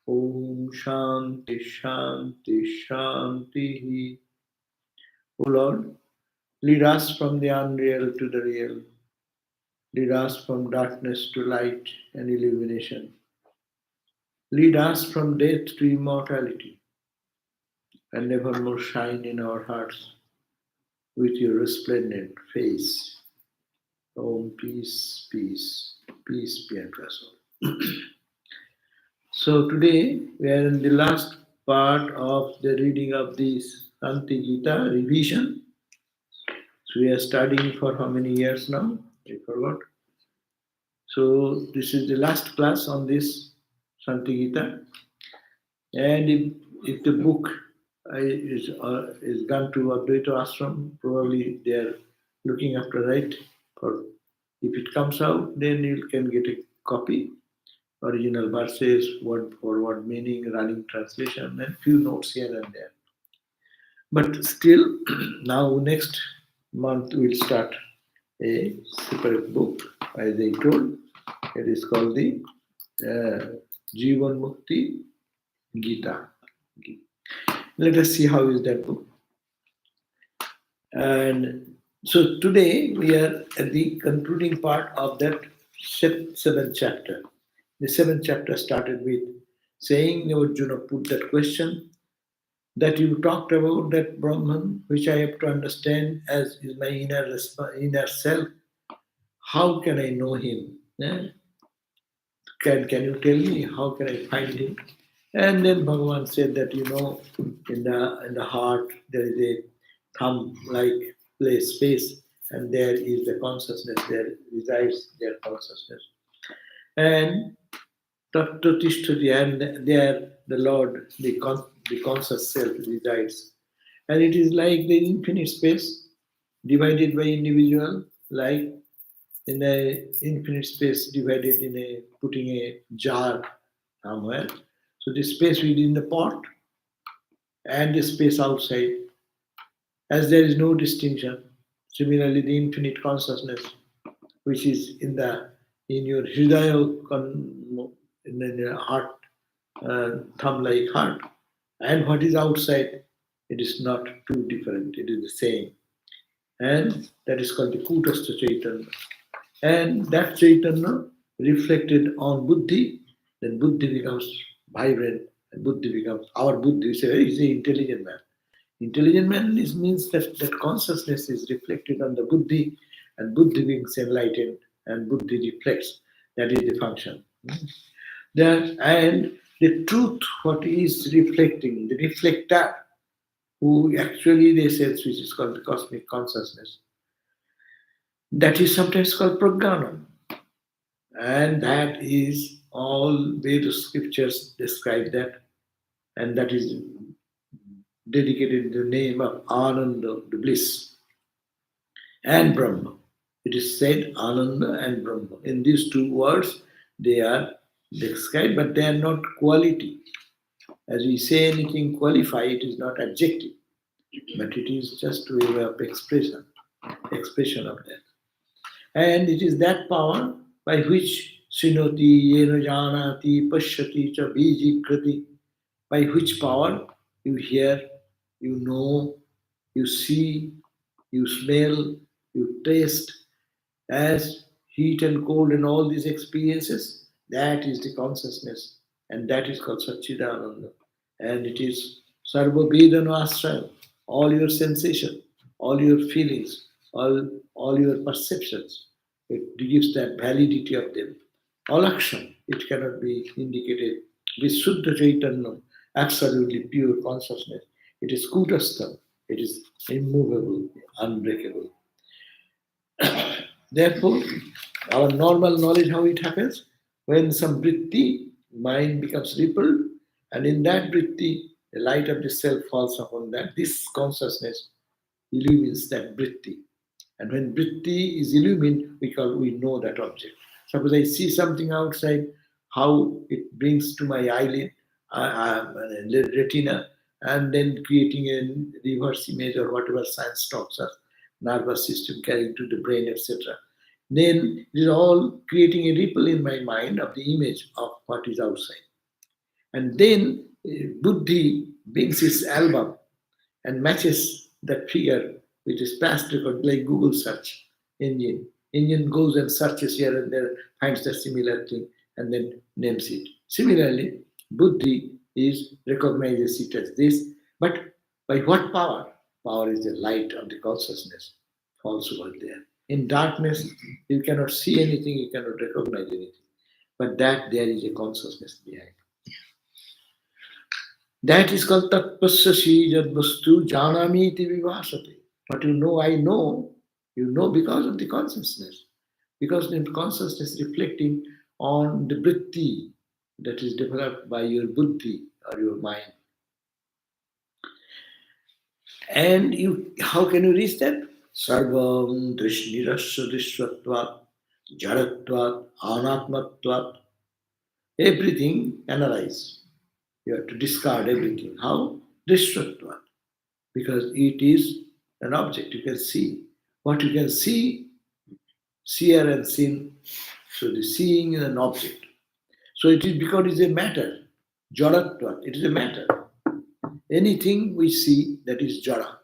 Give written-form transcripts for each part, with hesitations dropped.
Om Shanti Shanti Shanti. O Lord, lead us from the unreal to the real. Lead us from darkness to light and illumination. Lead us from death to immortality, and evermore shine in our hearts with your resplendent face. Om, peace, peace, peace be unto us all. So today we are in the last part of the reading of this Shanti Gita revision. So we are studying for how many years now? I forgot. So this is the last class on this Shanti Gita. And if the book is gone to Advaita Ashram, probably they are looking after right. Or if it comes out, then you can get a copy, original verses, word for word meaning, running translation, and few notes here and there. But still, now next month we'll start a separate book, as I told. It is called the Jivan Mukti Gita. Let us see how is that book. And so today we are at the concluding part of that seventh chapter. The seventh chapter started with saying, Arjuna put that question that you talked about, that Brahman, which I have to understand as is my inner self. How can I know him? Eh? Can you tell me how can I find him? And then Bhagavan said that in the heart there is a thumb-like place space, and there is the consciousness. There resides their consciousness. And Tattatishthati, and there the Lord, the conscious self resides. And it is like the infinite space divided by individual, like in the infinite space divided in putting a jar somewhere. So the space within the pot and the space outside, as there is no distinction. Similarly, the infinite consciousness, which is in your hridaya, in the heart, thumb-like heart, and what is outside, it is not too different. It is the same, and that is called the Kutastha Chaitanya. And that Chaitanya reflected on Buddhi, then Buddhi becomes vibrant, and Buddhi becomes our Buddhi. He's an intelligent man. Intelligent man means that consciousness is reflected on the Buddhi, and Buddhi becomes enlightened, and Buddhi reflects. That is the function. And the truth, what is reflecting, the reflector, who actually they say, which is called the cosmic consciousness, that is sometimes called Pragnana. And that is all Veda scriptures describe that, and that is dedicated in the name of Ananda, the bliss, and Brahma. It is said Ananda and Brahma. In these two words, they are described, but they are not quality. As we say anything qualify, it is not adjective, but it is just a way of expression of that. And it is that power by which Srinoti, Yena Janati, Pashyati, Cha Biji Kriti, by which power you hear, you know, you see, you smell, you taste, as heat and cold and all these experiences, that is the consciousness, and that is called Satchidananda. And it is Sarva Vedana Asraya, all your sensation, all your feelings, all your perceptions. It gives that validity of them. All action, it cannot be indicated with Suddha Chaitanya, absolutely pure consciousness. It is Kutastha, it is immovable, unbreakable. Therefore, our normal knowledge, how it happens, when some vritti, mind becomes rippled, and in that vritti, the light of the self falls upon that. This consciousness illumines that vritti. And when vritti is illumined, we know that object. Suppose I see something outside, how it brings to my eyelid, retina, and then creating a reverse image or whatever science talks of, nervous system carrying to the brain, etc. Then it is all creating a ripple in my mind of the image of what is outside. And then Buddhi brings his album and matches that figure with his past record, like Google search engine. Engine goes and searches here and there, finds the similar thing, and then names it. Similarly, Buddhi is recognizes it as this, but by what power? Power is the light of the consciousness falls over there. In darkness, you cannot see anything, you cannot recognize anything. But that there is a consciousness behind. That is called tatpasya jad vastu janamiti vivasate. What you know, I know, you know because of the consciousness. Because the consciousness reflecting on the vritti that is developed by your buddhi or your mind. And you, how can you reach that? Sarvam drishnirasya drisvatvat jaratvat anatmatvat. Everything analyze. You have to discard everything. How? Drisvatvat. Because it is an object you can see. What you can see, seer and seen. So the seeing is an object. So it is because it is a matter. Jaratvat, it is a matter. Anything we see that is jara.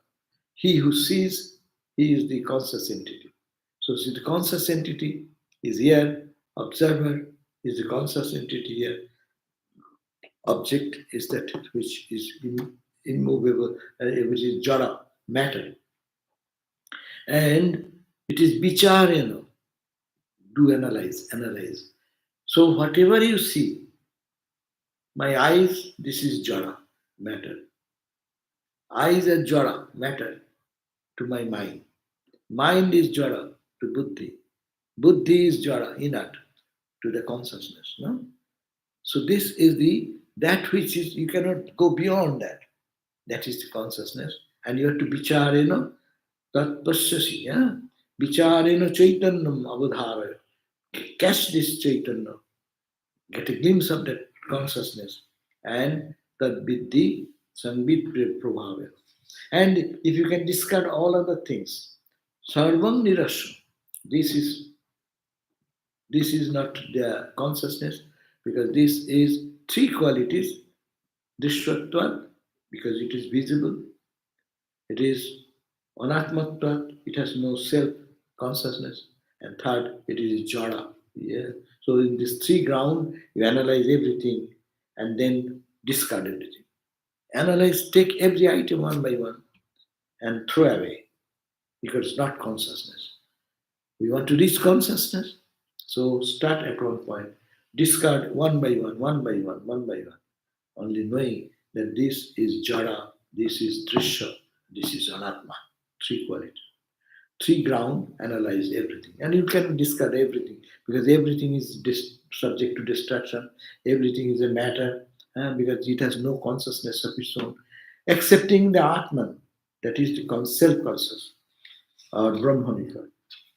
He who sees, he is the conscious entity. So see, the conscious entity is here, observer is the conscious entity here, object is that which is immovable, which is jara, matter. And it is vicharena, do analyze, analyze. So whatever you see, my eyes, this is jara, matter. Eyes are jara, matter to my mind. Mind is jara to buddhi. Buddhi is jara, inert to the consciousness. No? So this is the that which is you cannot go beyond that. That is the consciousness. And you have to vicharena tat pasyasi. Yeah? Vicharena chaitanyam avadharaya. Catch this chaitanya, get a glimpse of that consciousness, and that vidhi sanbit prabhava. And if you can discard all other things, sarvam nirasya, this is this is not the consciousness, because this is three qualities: drishtvatvat, because it is visible; it is anatmatvat, it has no self consciousness; and third, it is jara. Yeah. So in this three ground, you analyze everything and then discard everything. Analyze, take every item one by one and throw away because it's not consciousness. We want to reach consciousness, so start at one point, discard one by one, one by one, one by one, only knowing that this is jara, this is drishya, this is anatma, three qualities. Three ground, analyze everything. And you can discard everything because everything is subject to distraction, everything is a matter because it has no consciousness of its own. Accepting the Atman, that is the self conscious or Brahmanika.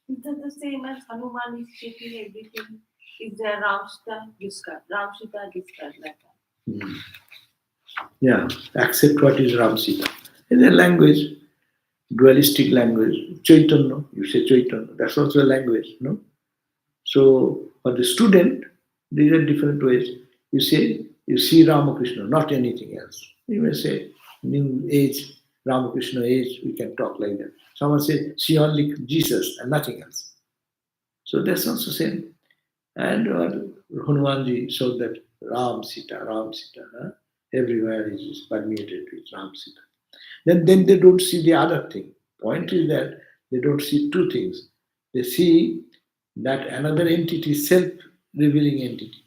Is that the same as Hanuman is taking everything? Is there Ramsita discard? Ramsita discard like that? Hmm. Yeah, accept what is Ram Sita. In a language, dualistic language, Chaitanya, you say Chaitanya, that's also a language, no? So for the student, these are different ways. You say, you see Ramakrishna, not anything else. You may say, new age, Ramakrishna age, we can talk like that. Someone says, see only Jesus and nothing else. So that's also same. And Hanumanji showed that Ram Sita, everywhere is permeated with Ram Sita. Then they don't see the other thing. Point is that they don't see two things. They see that another entity, self-revealing entity.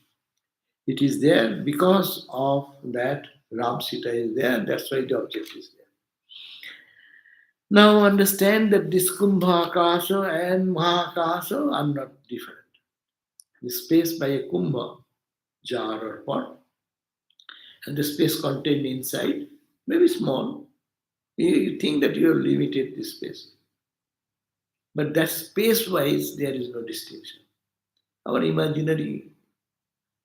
It is there because of that Ram Sita is there, that's why the object is there. Now understand that this Kumbhakasha and Mahakasha are not different. The space by a kumbha, jar or pot, and the space contained inside may be small. You think that you have limited this space. But that space wise, there is no distinction. Our imaginary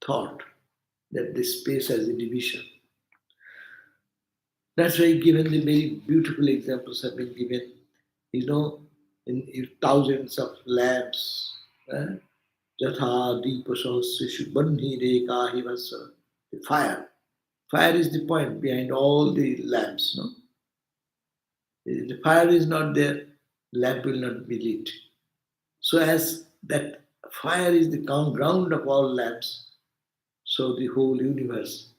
thought that this space has a division. That's why given the very beautiful examples have been given, in thousands of lamps. Jatha deepa sahasrishu bandhi reka hivasa, the fire. Fire is the point behind all the lamps. No, if the fire is not there, lamp will not be lit. So as that fire is the ground of all lamps, so the whole universe,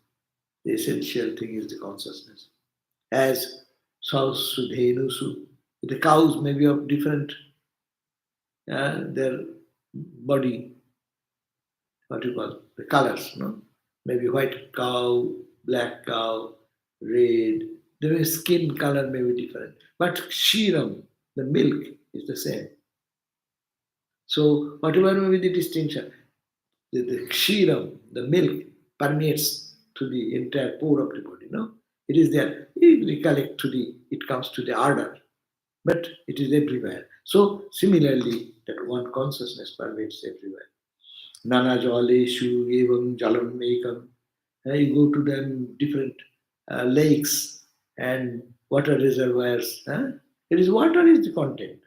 the essential thing is the consciousness. As Sausu, Dhenusu, the cows may be of different their body, what you call the colors, no? Maybe white cow, black cow, red. The skin color may be different, but kshiram, the milk, is the same. So whatever may be the distinction, the kshiram, the milk, permeates to the entire pore of the body. No, it is there. You recollect to the, it comes to the ardor, but it is everywhere. So similarly, that one consciousness pervades everywhere. Nana Jaleshu Evam Jalam Ekam. You go to them different lakes and water reservoirs. It is water is the content.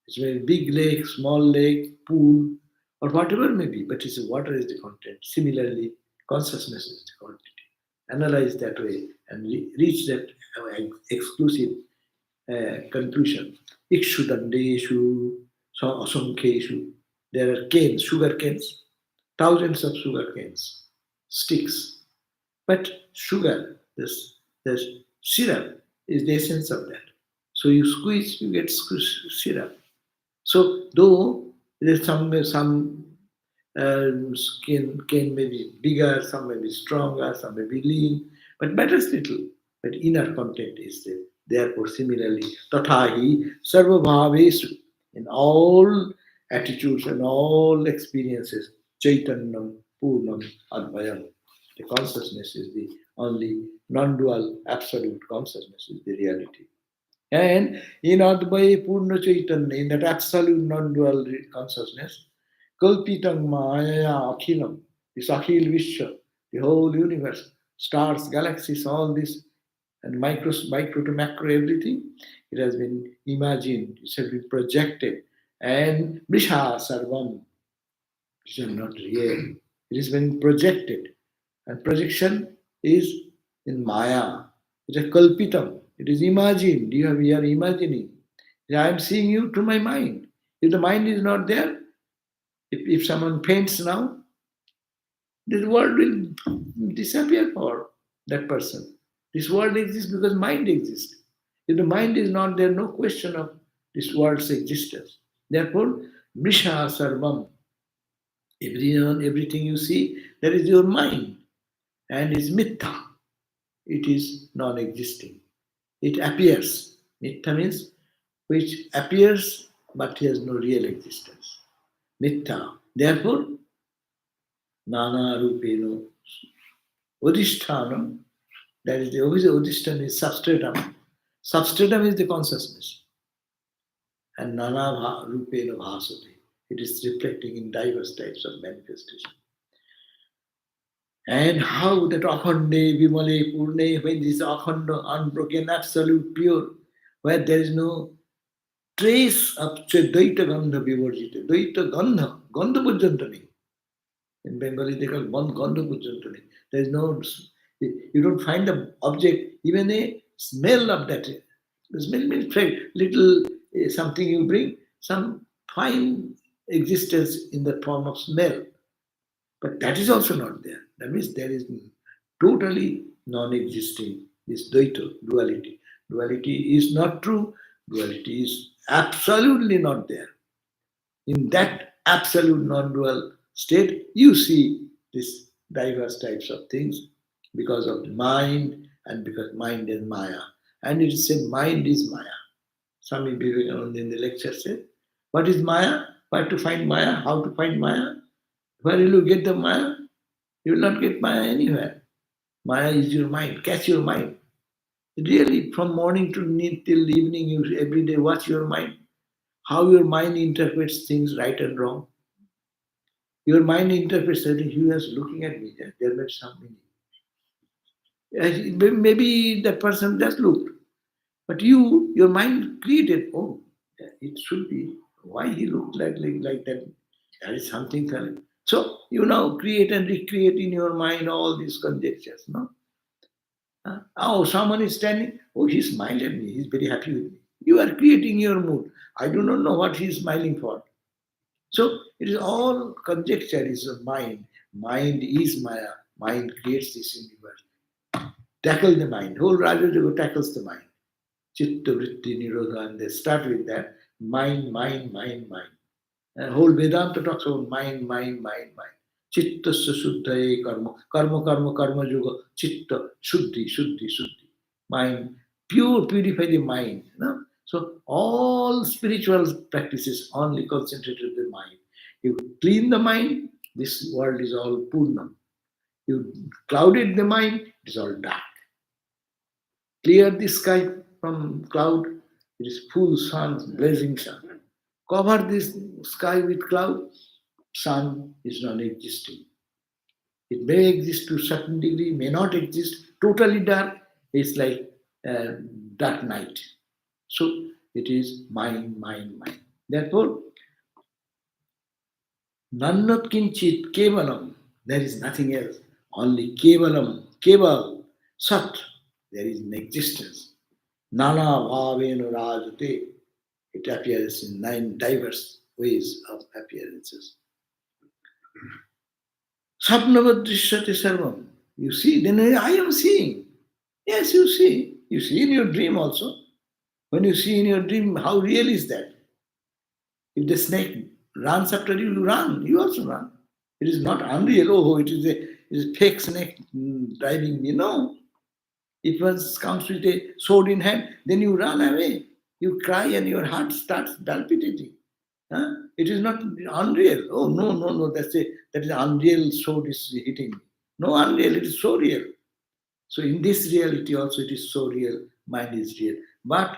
It's a big lake, small lake, pool, or whatever may be, but it's water is the content. Similarly, consciousness is the quantity. Analyze that way and reach that exclusive conclusion. Ikshudandeshu, asamkheshu. There are canes, sugar canes, thousands of sugar canes, sticks. But sugar, this syrup, is the essence of that. So you squeeze, you get syrup. So though there's some skin cane may be bigger, some may be stronger, some may be lean, but matters little. But inner content is there. Therefore, similarly, tathahi sarvabhavesu, in all attitudes and all experiences, chaitanyam purnam advayam. The consciousness is the only non-dual absolute consciousness is the reality. And in Advaya Purna Chaitanya, in that absolute non-dual consciousness, Kalpitang Maya Akhilam, this Akhil Vishwa, the whole universe, stars, galaxies, all this, and micro to macro everything, it has been imagined, it has been projected, and Visha Sarvam, which are not real. It is been projected, and projection is in Maya. It is kalpitam. It is imagined. We are imagining. I am seeing you through my mind. If the mind is not there, if someone faints now, this world will disappear for that person. This world exists because mind exists. If the mind is not there, no question of this world's existence. Therefore, Misha Sarvam, everyone, everything you see, that is your mind and is mittha. It is non-existing. It appears. Mittha means which appears but has no real existence. Mittha. Therefore, nana rupeno odhishthanam, that is the odhisthana is substratum. Substratum is the consciousness. And nana rupeno bhasate. It is reflecting in diverse types of manifestation. And how that akhande, vimale, purne, when this akhanda, unbroken, absolute, pure, where there is no trace of Dvaita Gandha Vivarjita. Dvaita Gandha, Gandha Pujjanta nahi. In Bengali they call Gandha Pujjanta nahi. There is no, you don't find the object, even a smell of that. The smell means little something you bring, some fine existence in the form of smell. But that is also not there. That means there is totally non-existing this Dvaita, duality. Duality is not true. Duality is absolutely not there. In that absolute non-dual state, you see these diverse types of things because of the mind and because mind is Maya. And it is said mind is Maya. Swami Vivekananda in the lecture said, what is Maya? Where to find Maya? How to find Maya? Where will you get the Maya? You will not get Maya anywhere. Maya is your mind. Catch your mind. Really, from morning to night till evening, you every day watch your mind. How your mind interprets things right and wrong. Your mind interprets that he was looking at me. There may be something. Maybe that person just looked. But your mind created, oh, it should be. Why he looked like that? There is something. So you now create and recreate in your mind all these conjectures. No? Oh, someone is standing. Oh, he smiled at me. He's very happy with me. You are creating your mood. I do not know what he is smiling for. So it is all conjecture, is a mind. Mind is Maya. Mind creates this universe. Tackle the mind. Whole Raja Yoga tackles the mind. Chitta Vritti Nirodha, and they start with that. Mind, mind, mind, mind. And whole Vedanta talks about mind, mind, mind, mind. Chitta Suddhaye karma. Karma, karma, karma yoga. Chitta, Shuddhi, Shuddhi, Shuddhi. Mind. Pure, purify the mind. No? So all spiritual practices only concentrated the mind. You clean the mind, this world is all Purnam. You clouded the mind, it is all dark. Clear the sky from cloud, it is full sun, blazing sun. Cover this sky with cloud, sun is non existing. It may exist to a certain degree, may not exist. Totally dark, it's like dark night. So it is mind, mind, mind. Therefore, Nannat kinchit kevalam, there is nothing else. Only kevalam, keval, sat, there is an existence. Nana bhavenu rajate, it appears in 9 diverse ways of appearances. Sapnavadrishyate sarvam. You see, then I am seeing. Yes, you see. You see in your dream also. When you see in your dream, how real is that? If the snake runs after you, you run. You also run. It is not unreal. Oh, it is a fake snake driving me. No. If one comes with a sword in hand, then you run away. You cry and your heart starts palpitating. Huh? It is not unreal. Oh no, no, no. That is unreal sword is hitting me. No unreal. It is so real. So in this reality also it is so real. Mind is real. But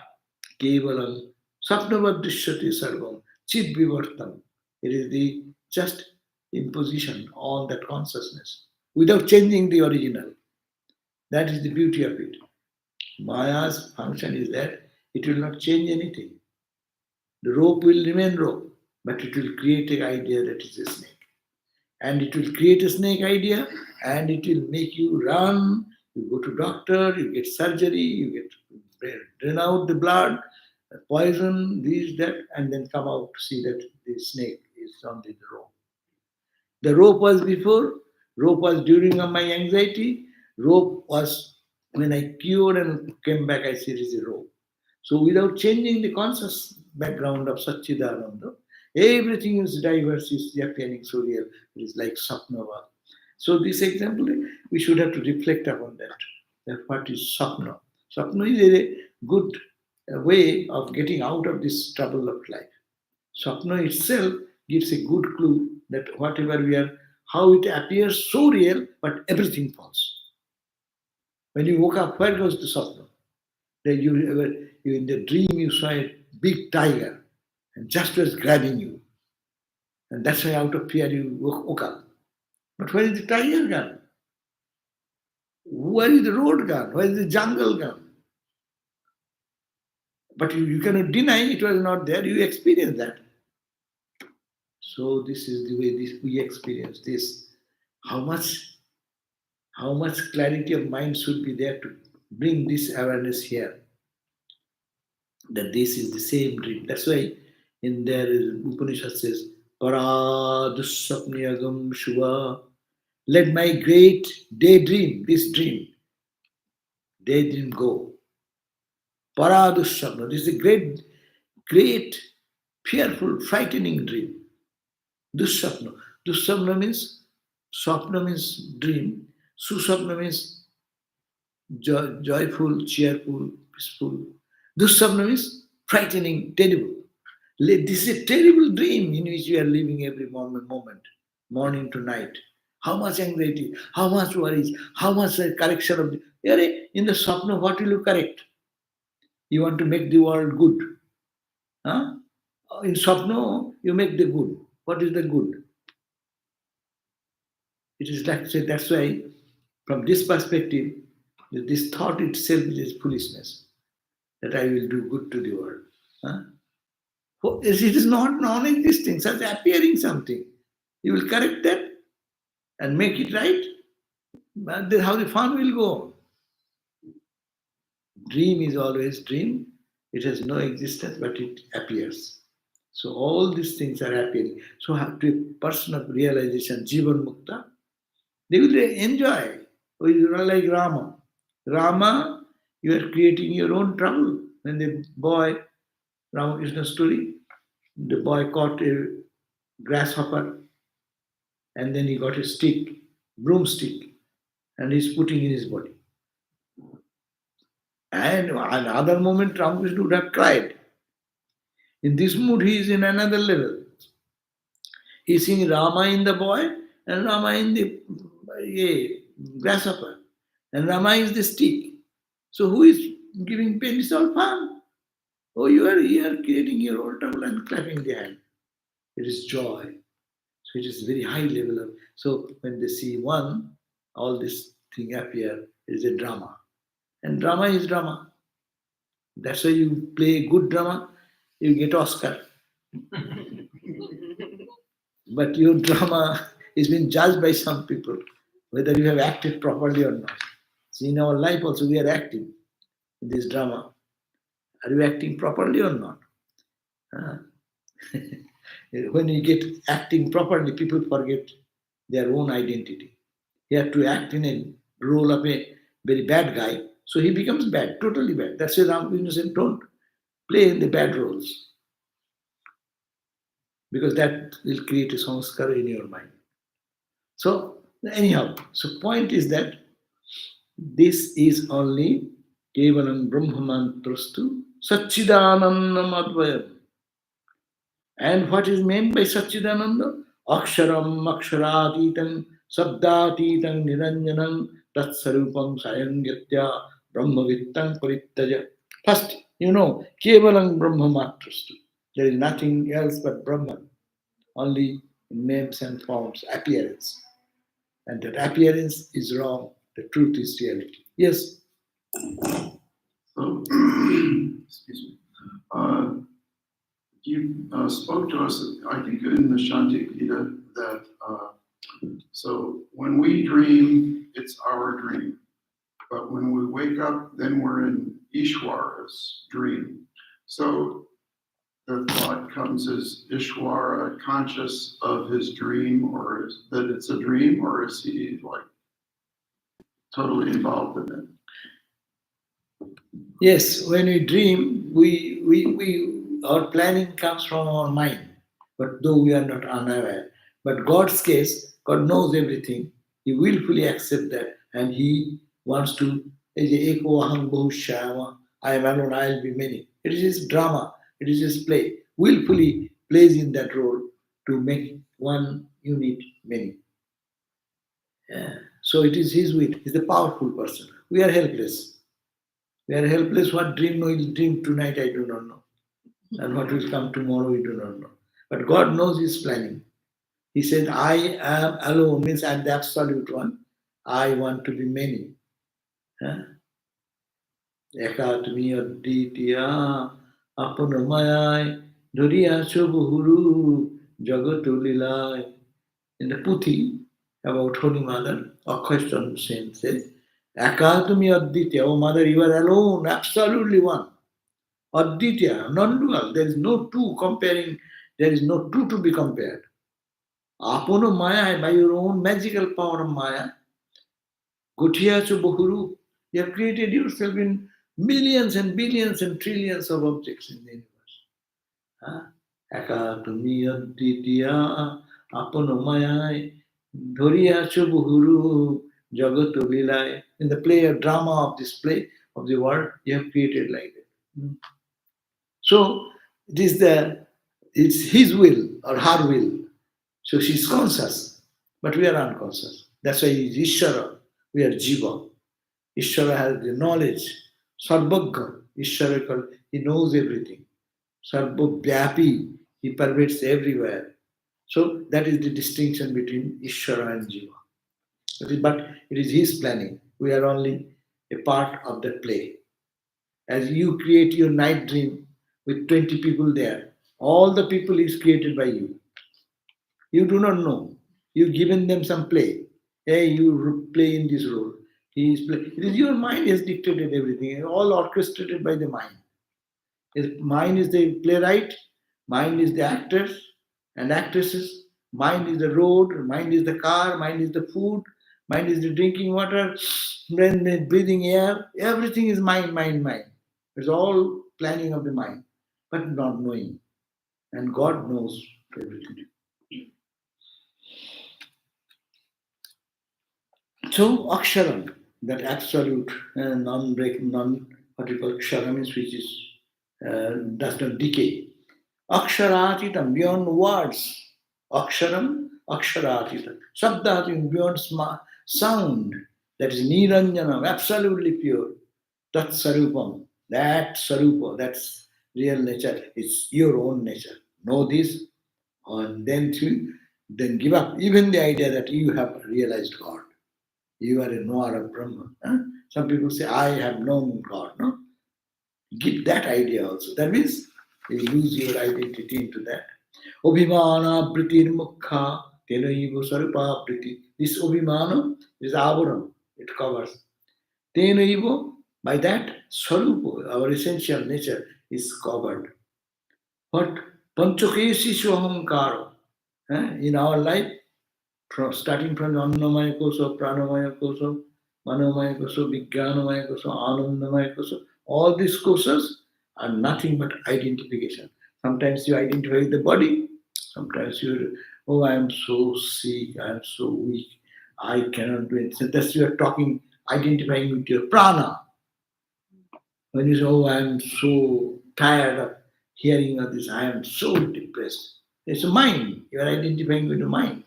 kevalam sapnavadrishyati sarvam chid vivartam. It is the just imposition on that consciousness without changing the original. That is the beauty of it. Maya's function is that it will not change anything. The rope will remain rope, but it will create an idea that is a snake. And it will create a snake idea and it will make you run. You go to doctor, you get surgery, you get drain out the blood, poison, this, that, and then come out to see that the snake is only the rope. The rope was before, rope was during my anxiety, rope was when I cured and came back, I said it is a rope. So without changing the conscious background of Satchidananda, everything is diverse, is appearing so real. It is like Sapnava. So this example, we should have to reflect upon that. That what is Sapna? Sapna is a good way of getting out of this trouble of life. Sapna itself gives a good clue that whatever we are, how it appears so real, but everything falls. When you woke up, where goes the Sapna? That you in the dream you saw a big tiger and just was grabbing you. And that's why out of fear you woke up. But where is the tiger gone? Where is the road gone? Where is the jungle gone? But you cannot deny it was not there. You experience that. So this is the way we experience this. How much how much clarity of mind should be there to bring this awareness here that this is the same dream. That's why in there Upanishad says, Para dussapniyagam shuva. Let my great daydream, this daydream go. Para dussapna. This is a great, great, fearful, frightening dream. Dussapna. Dussapna means, swapna means dream. Susapna means joyful, cheerful, peaceful. Dussapna means frightening, terrible. This is a terrible dream in which we are living every moment, morning to night. How much anxiety, how much worries, how much correction of the. In the Swapna, what will you correct? You want to make the world good. Huh? In Swapna, you make the good. What is the good? It is like, say, that's why, from this perspective, this thought itself is foolishness, that I will do good to the world. Huh? It is not non-existing, such appearing something. You will correct that and make it right. But then how the fun will go? Dream is always dream. It has no existence, but it appears. So all these things are appearing. So to a person of realization, Jivan Mukta, they will enjoy. Or you know, like Rama. Rama, you are creating your own trouble. When the boy, Ramakrishna story, the boy caught a grasshopper and then he got a stick, broomstick, and he's putting in his body. And another moment, Ramakrishna would have cried. In this mood, he is in another level. He's seeing Rama in the boy and Rama in the grasshopper. And Rama is the stick. So who is giving pain? It's all fun. Oh, you are here creating your own trouble and clapping the hand. It is joy. So it is very high level of. So when they see one, all this thing appear. It is a drama. And drama is drama. That's why you play good drama, you get Oscar. But your drama is being judged by some people, whether you have acted properly or not. So in our life also we are acting in this drama. Are you acting properly or not? Uh, when you get acting properly, people forget their own identity. He had to act in a role of a very bad guy, so he becomes bad, totally bad. That's why Ramakrishna said, don't play in the bad roles, because that will create a samskara in your mind. So anyhow, so point is that this is only Kevalam Brahmamantrastu Satchidanandam Advayam. And what is meant by Satchidananda? Aksharam Aksharatītam Sabdatītam Niranjanam Tatsarupam Sayangyatya Brahmavittam Parittaja. First, Kevalam Brahmamatrastu. There is nothing else but Brahman, only in names and forms, appearance. And that appearance is wrong, the truth is reality. Yes, So, excuse me. You spoke to us, I think, in the Shanti Gita that so when we dream, it's our dream. But when we wake up, then we're in Ishwara's dream. So the thought comes, is Ishwara conscious of his dream, or is that it's a dream, or is he like totally involved in it? yes. When we dream, our planning comes from our mind, but though we are not unaware. But God's case, God knows everything. He willfully accepts that, and He wants to. Eko aham bahushyama. I am alone. I will be many. It is His drama. It is His play. Willfully plays in that role to make one unit many. Yeah. So it is His will. He's the powerful person. We are helpless. We are helpless. What dream will dream tonight, I do not know. And what will come tomorrow, we do not know. But God knows His planning. He said, I am alone, means I am the absolute one. I want to be many. Ekatmi aditya apunamayai duriya chubuhuru jagatulilai. In the Puthi about Holy Mother, Akshay Chandra Sen says, Ekatmi aditya, oh Mother, you are alone, absolutely one. Aditya, non-dual. There is no two comparing. There is no two to be compared. Apono Maya, by your own magical power of Maya, Gutiya Bahuru, you have created yourself in millions and billions and trillions of objects in the universe. Ekatumi Aditya Apono Maya Dhoriya Bahuru Jagatulilai. In the play of drama of this play of the world, you have created like that. So it's his will or her will. So she's conscious, but we are unconscious. That's why he is Ishvara, we are Jiva. Ishvara has the knowledge. Sarvagga, Ishvara, he knows everything. Sarvabhyapi, he pervades everywhere. So that is the distinction between Ishvara and Jiva. But it is his planning. We are only a part of that play. As you create your night dream with 20 people there, all the people is created by you. You do not know. You've given them some play. Hey, you play in this role. It is your mind has dictated everything, all orchestrated by the mind. Mind is the playwright, mind is the actors and actresses, mind is the road, mind is the car, mind is the food, mind is the drinking water, then the breathing air. Everything is mind, mind, mind. It's all planning of the mind, but not knowing. And God knows everything. So Aksharam, that absolute non-breaking, what we call Ksharam is which is does not decay. Aksharachitam, beyond words. Aksharam, aksharachitam. Sabdachitam, beyond sound. That is Niranjanam, absolutely pure. Tat Sarupam, that Sarupa, that's real nature. It's your own nature. Know this, and then give up even the idea that you have realized God. You are a knower of Brahman. Huh? Some people say, I have known God. No? Give that idea also. That means you lose your identity into that. Obhimana britir mukha tenaiva sarupa briti. This obhimana is avaram. It covers. Tenaiva, by that, sarupa, our essential nature, is covered. But panchakesi swahamkara. In our life, starting from Annamaya Kosa, Pranamaya Kosa, Manomaya Kosa, Vijnanamaya Kosa, Anandamaya Kosa, all these kosas are nothing but identification. Sometimes you identify with the body, sometimes you, oh, I am so sick, I am so weak, I cannot do it. So that's you are talking, identifying with your prana. When you say, oh, I am so tired of hearing of this, I am so depressed. It's a mind. You are identifying with the mind.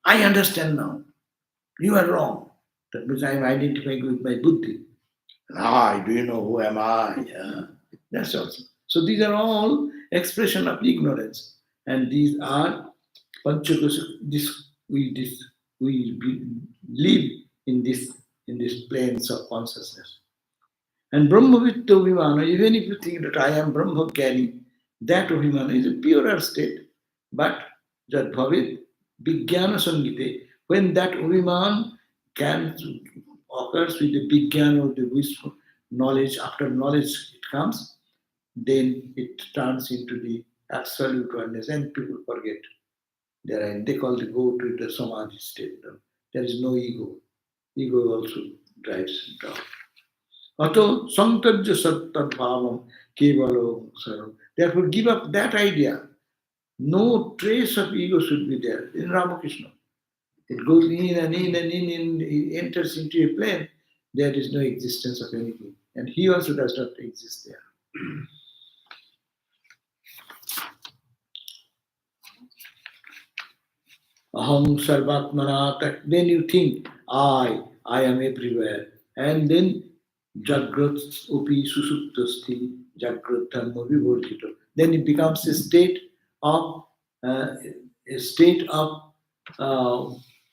I understand now. You are wrong. That means I am identifying with my buddhi. Do you know who am I? Yeah. That's also. So these are all expression of ignorance. And these are panchakosa. We live in this planes of consciousness. And Brahmavitta Vimana, even if you think that I am Brahmajnani, that Vimana is a purer state. But that Bhavit Vijnana Sangite, when that Viman can occurs with the Vijnana or the wisdom, knowledge, after knowledge it comes, then it turns into the absolute oneness and people forget. They call the go to the Samadhi state. There is no ego. Ego also drives down. Ato santajya sattadbhavam kevalo saram. Therefore, give up that idea. No trace of ego should be there in Ramakrishna. It goes in and in and in, it enters into a plane. There is no existence of anything. And he also does not exist there. Aham sarvatmana. Then you think, I am everywhere. And then Jagrat upi susuptasti Jagrat dhamma vivorjito. Then it becomes uh, a state of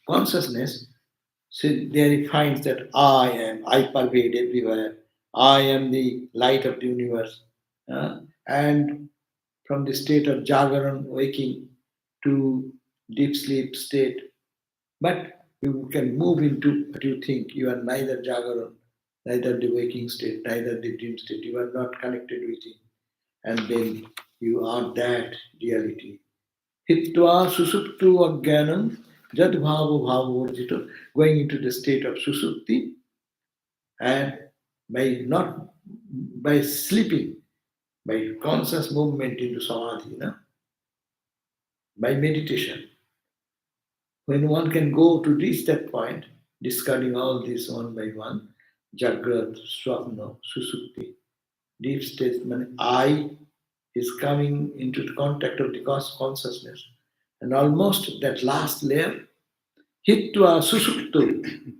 consciousness. So there he finds that I pervade everywhere. I am the light of the universe. And from the state of Jagaran, waking, to deep sleep state. But you can move into what you think. You are neither Jagaran, neither the waking state, neither the dream state. You are not connected with it. And then you are that reality. Hitva susuptu agyanam jad bhavo bhavo going into the state of susupti, and by sleeping, by conscious movement into samadhi, by meditation. When one can go to reach that point, discarding all this one by one, Jagrat, Swapna, Susupti, deep state, I is coming into the contact of the consciousness. And almost that last layer, Hitva Susuptu,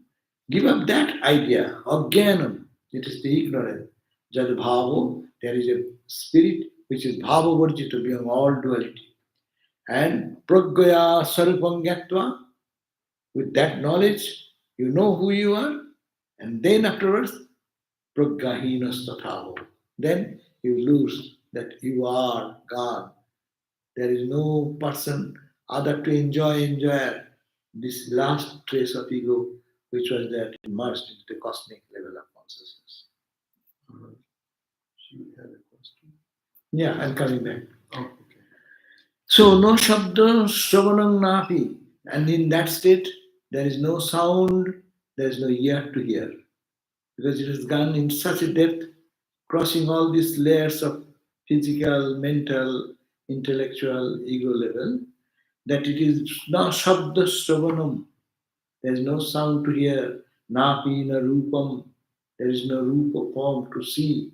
give up that idea, Ajnanam, it is the ignorance. Jad Bhavo, there is a spirit which is Bhava Varjita, beyond all duality. And Pragyaya Sarupam Gyatva, with that knowledge, you know who you are, and then afterwards, Pragyahinas Tathavo. Then you lose that you are God. There is no person other to enjoy. This last trace of ego which was that immersed into the cosmic level of consciousness. She had a question. Yeah, I'm coming back. Oh, okay. So no shabda shravanam napi. And in that state, there is no sound, there is no ear to hear. Because it has gone in such a depth, crossing all these layers of physical, mental, intellectual, ego level, that it is na shabda shravanam. There is no sound to hear, napi na rupam. There is no rupa form to see.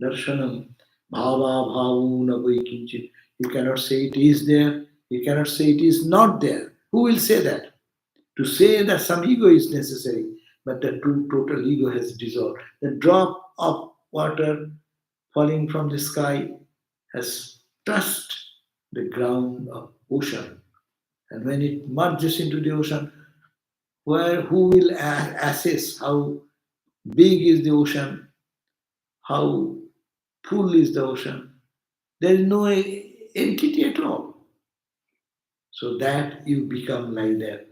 Darshanam, bhava bhavu na vaikinchit. You cannot say it is there. You cannot say it is not there. Who will say that? To say that some ego is necessary, but the true total ego has dissolved. The drop of water falling from the sky has touched the ground of ocean. And when it merges into the ocean, where who will assess how big is the ocean, how full is the ocean? There is no entity at all. So that you become like that.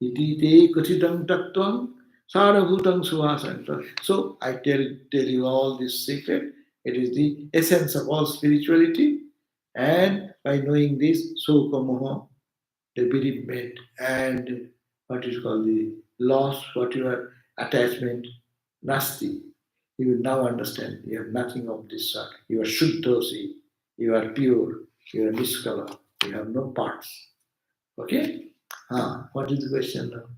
Iti te katitam tattvam sarabhutam suvasan. So I tell you all this secret. It is the essence of all spirituality. And by knowing this, so moha, the bereavement and what is called the loss, whatever attachment, nasti. You will now understand you have nothing of this sort. You are shuddhosi, you are pure, you are niskala, you have no parts. Okay? What is the question now?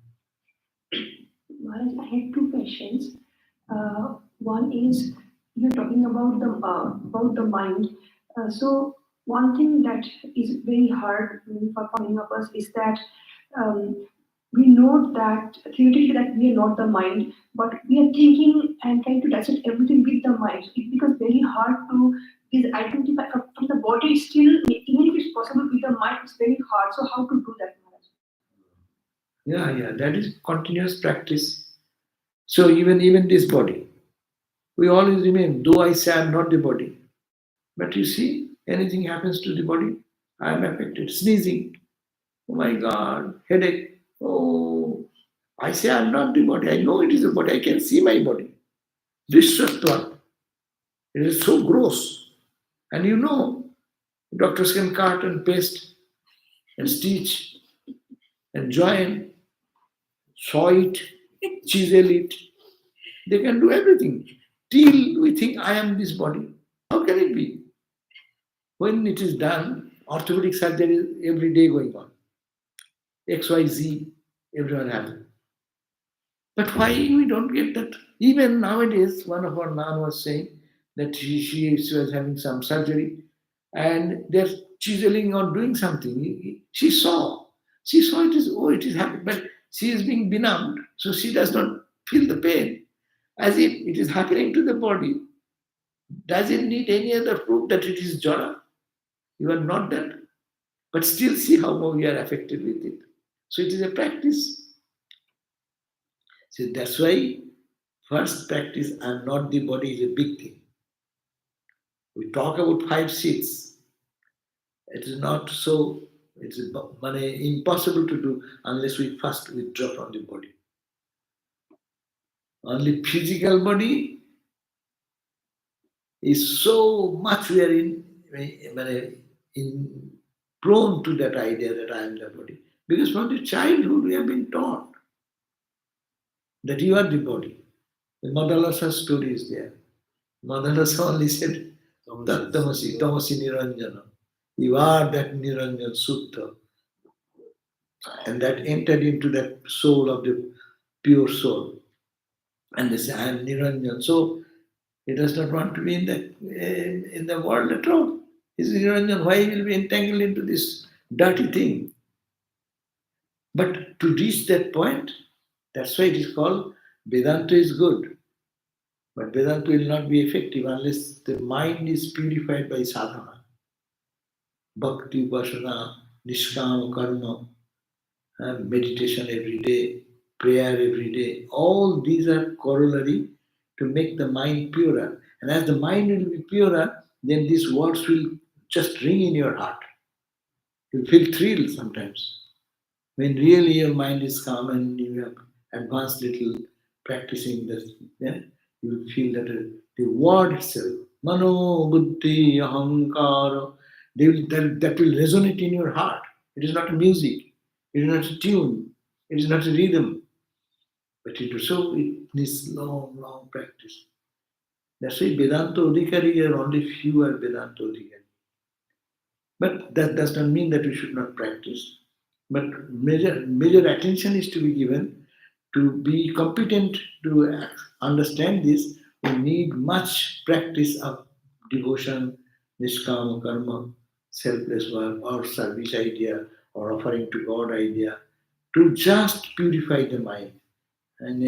Maharaj, I had two questions. One is you're talking about the mind. So one thing that is very hard for many of us is that um, we know that theoretically that we are not the mind, but we are thinking and trying to dissect everything with the mind. It becomes very hard to identify from the body. Still, even if it's possible with the mind, it's very hard. So how to do that, Maharaj? Yeah, that is continuous practice. So even this body, we always remain, though I say I'm not the body. But you see, anything happens to the body, I am affected. Sneezing, oh my God, headache. Oh, I say I'm not the body. I know it is the body. I can see my body. Drishtva. It is so gross. And you know, doctors can cut and paste and stitch and join, saw it, chisel it. They can do everything. Till we think I am this body. How can it be? When it is done, orthopedic surgery is every day going on. XYZ, everyone having. But why we don't get that? Even nowadays, one of our nun was saying that she was having some surgery and they're chiseling or doing something. She saw it is, oh, it is happening, but she is being benumbed, so she does not feel the pain as if it is happening to the body. Does it need any other proof that it is jara? You are not that. But still see how now we are affected with it. So it is a practice. So that's why first practice, I'm not the body is a big thing. We talk about 5 seats. It is not so, it is impossible to do unless we first withdraw from the body. Only physical body is so much we are in prone to that idea that I am the body. Because from the childhood we have been taught that you are the body. The Madalasa story is there. Madalasa only said, Tattamasi, Tamasi Niranjana. You are that Niranjan Sutta. And that entered into that soul of the pure soul. And they say, I am Niranjan. So he does not want to be in the world at all. He's Niranjan. Why he will be entangled into this dirty thing? But to reach that point, that's why it is called Vedanta is good. But Vedanta will not be effective unless the mind is purified by sadhana. Bhakti, Upasana, Nishkama, Karma, meditation every day, prayer every day. All these are corollary to make the mind purer. And as the mind will be purer, then these words will just ring in your heart. You feel thrilled sometimes. When really your mind is calm and you have advanced little practicing this, yeah, you will feel that the word itself, mano, buddhi, ahankara, that will resonate in your heart. It is not a music, it is not a tune, it is not a rhythm, but it needs long, long practice. That's why Vedanta Odhikari are only few are Vedanta Odhikari. But that does not mean that we should not practice. But major attention is to be given to be competent to understand this. We need much practice of devotion, niskama karma, selfless work, or service idea, or offering to God idea, to just purify the mind. And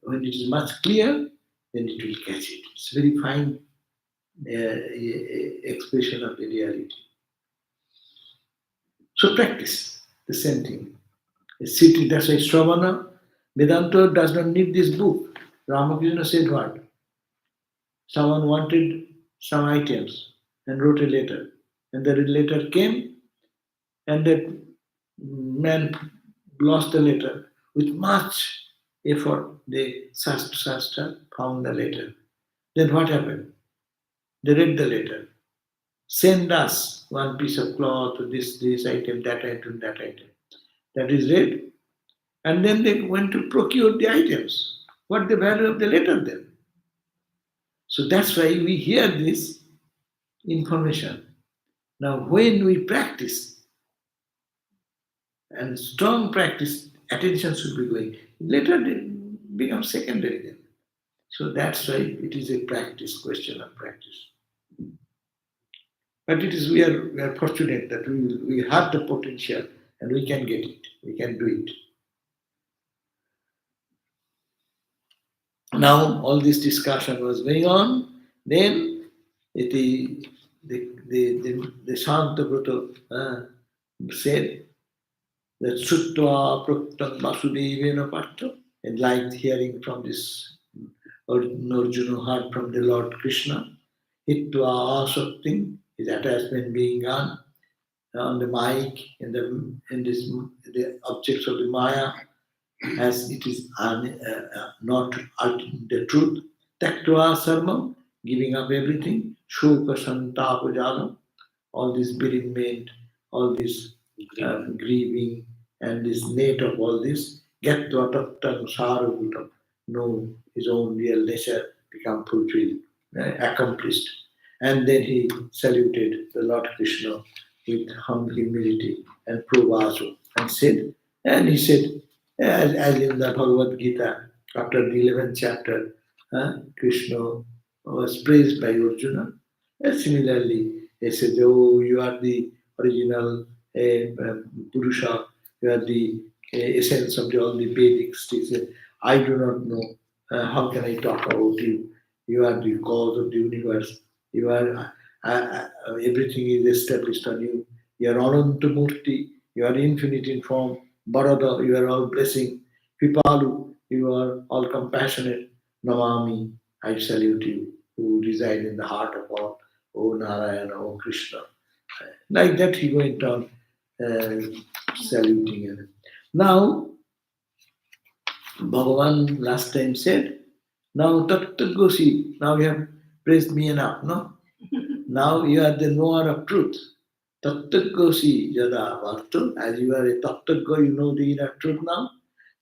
when it is much clear, then it will catch it. It's very fine expression of the reality. So practice the same thing. City, that's why Shravana, Vedanta does not need this book. Ramakrishna said what? Someone wanted some items and wrote a letter. And the letter came, and that man lost the letter. With much effort, they searched, found the letter. Then what happened? They read the letter. Send us one piece of cloth, this item, that item, that item. That is read. And then they went to procure the items. What the value of the letter then? So that's why we hear this information. Now, when we practice, and strong practice, attention should be going. Later, it becomes secondary then. So that's why it is a practice, question of practice. But it is we are fortunate that we have the potential and we can get it. We can do it. Now all this discussion was going on. Then the Shantavrata said that Sutta Praktam Vasudevena Patto, and like hearing from this Arjuna heard from the Lord Krishna, Hitva Asaktim, his attachment being gone on the mic the objects of the Maya, as it is not the truth. Taktva sarvam, giving up everything. Shoka santapa jalam, all this bereavement, all this grieving, and this net of all this. Gatva tattam sarugutam, know his own real nature, become fulfilled, accomplished. And then he saluted the Lord Krishna with humble humility and provaso and he said, as in the Bhagavad Gita, after the 11th chapter, Krishna was praised by Arjuna. And similarly, he said, oh, you are the original Purusha, you are the essence of all the Vedic teachings. I do not know. How can I talk about you? You are the cause of the universe. You are everything is established on you. You are Anantamurti. You are infinite in form. Barada, you are all blessing. Pipalu, you are all compassionate. Namami, I salute you, who reside in the heart of all. O Narayana, O Krishna. Like that, he went on saluting him. Now, Bhagavan last time said, now Tattvagosi, now you have praised me enough, no? Now you are the knower of truth. Tattvagosi yada vartu, as you are a Tattvago, you know the inner truth now.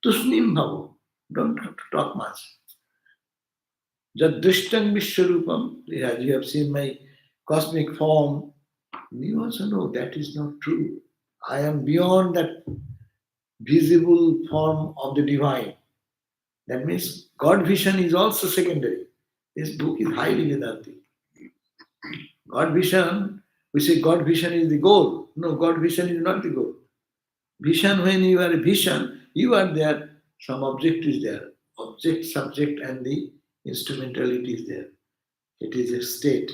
Tusnim bhavo, don't have to talk much. Jadrishtang Vishwarupam, as you have seen my cosmic form, you also know that is not true. I am beyond that visible form of the divine. That means God vision is also secondary. This book is highly Vedantic. God vision, we say God vision is the goal. No, God vision is not the goal. Vision, when you are a vision, you are there, some object is there. Object, subject, and the instrumentality is there. It is a state.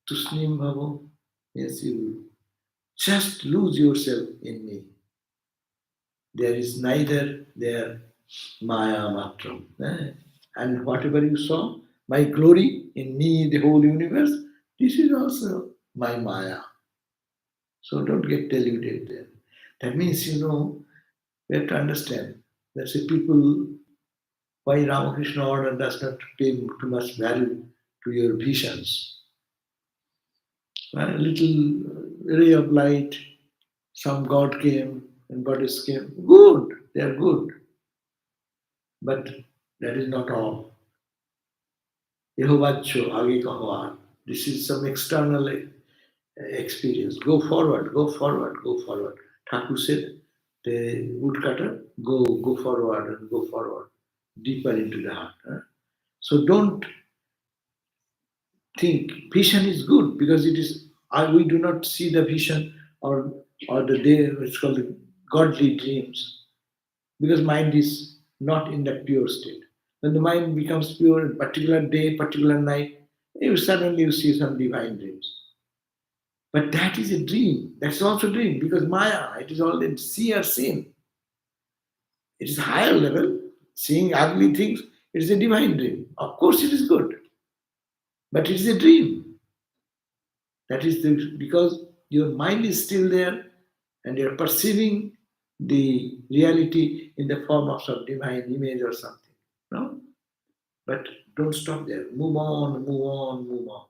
Tusnim bhavo means you just lose yourself in me. There is neither there Maya Matram. And whatever you saw, my glory in me, the whole universe, this is also my Maya. So don't get deluded there. That means, we have to understand That's why people, why Ramakrishna order does not pay too much value to your visions. A little ray of light, some god came and goddess came. Good, they are good. But that is not all. Yehovachcho, age kaho. This is some external experience. Go forward, go forward, go forward. Thakur said, the woodcutter, go forward and go forward, deeper into the heart. So don't think vision is good because it is. We do not see the vision or the day it's called the godly dreams because mind is not in that pure state. When the mind becomes pure, particular day, particular night, you see some divine dreams. But that is a dream. That's also a dream because Maya, it is all in see or sin. It is higher level. Seeing ugly things, it is a divine dream. Of course, it is good, but it is a dream. That is because your mind is still there and you're perceiving the reality in the form of some divine image or something. No? But don't stop there. Move on, move on, move on.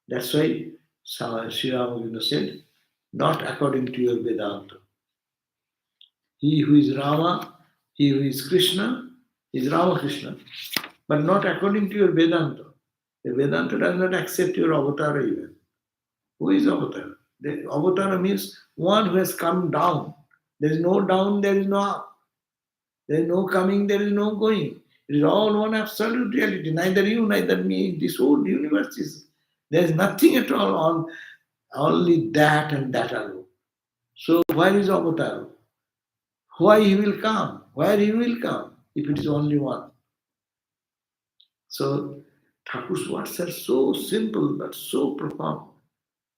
That's why Sri Ramakrishna said, not according to your Vedanta. He who is Rama, he who is Krishna, is Ramakrishna, but not according to your Vedanta. The Vedanta does not accept your avatar even. Who is avatar? The avatar means one who has come down. There is no down, there is no up. There is no coming, there is no going. It is all one absolute reality. Neither you, neither me. This whole universe is. There is nothing at all on only that and that alone. So where is avatar? Why he will come? Where he will come? If it is only one. So Thakur's words are so simple but so profound.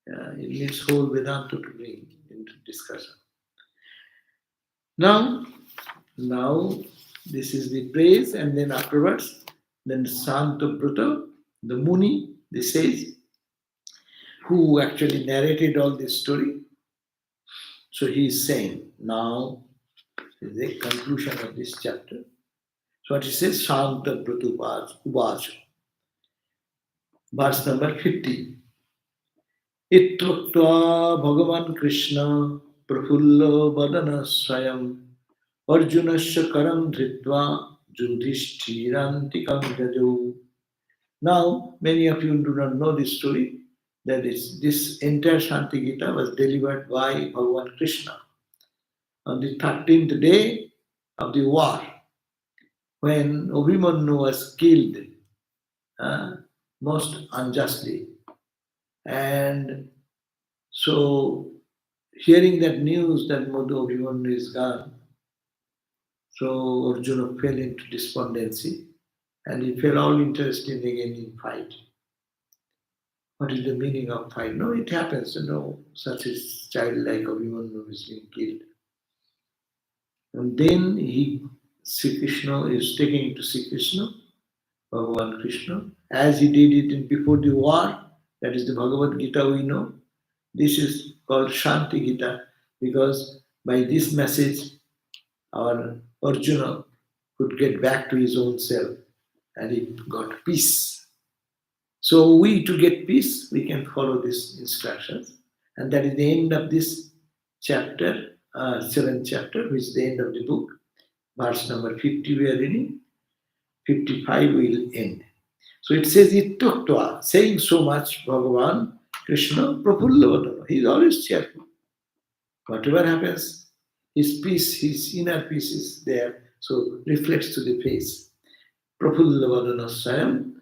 It needs whole Vedanta to bring into discussion. Now, this is the praise, and then afterwards, then Santobruta, the Muni, they says, who actually narrated all this story. So he is saying, now is the conclusion of this chapter. So what he says, Santobruta Uvacha, verse number 50. Ittva Bhagavan Krishna Prafullo Vadana Swayam Arjunasya Karam Dhritva Yudhishthirantикam Jajo. Now, many of you do not know this story. That is, this entire Shanti Gita was delivered by Bhagavan Krishna on the 13th day of the war when Abhimanyu was killed most unjustly. And so, hearing that news that Madhu Abhimanyu is gone, so Arjuna fell into despondency and he fell all interested again in fight. What is the meaning of fight? No, it happens, such a child like Abhimanyu is being killed. And then Sri Krishna is taking to Sri Krishna, Bhagavan Krishna, as he did it before the war. That is the Bhagavad Gita we know. This is called Shanti Gita because by this message our Arjuna could get back to his own self and he got peace. So we to get peace, we can follow these instructions. And that is the end of this chapter, 7th chapter, which is the end of the book. Verse number 50 we are reading. 55 will end. So it says, Ittuktva, saying so much, Bhagavan, Krishna, Prafullavadana. He is always cheerful. Whatever happens, his peace, his inner peace is there, so reflects to the face. Prafullavadana Swayam,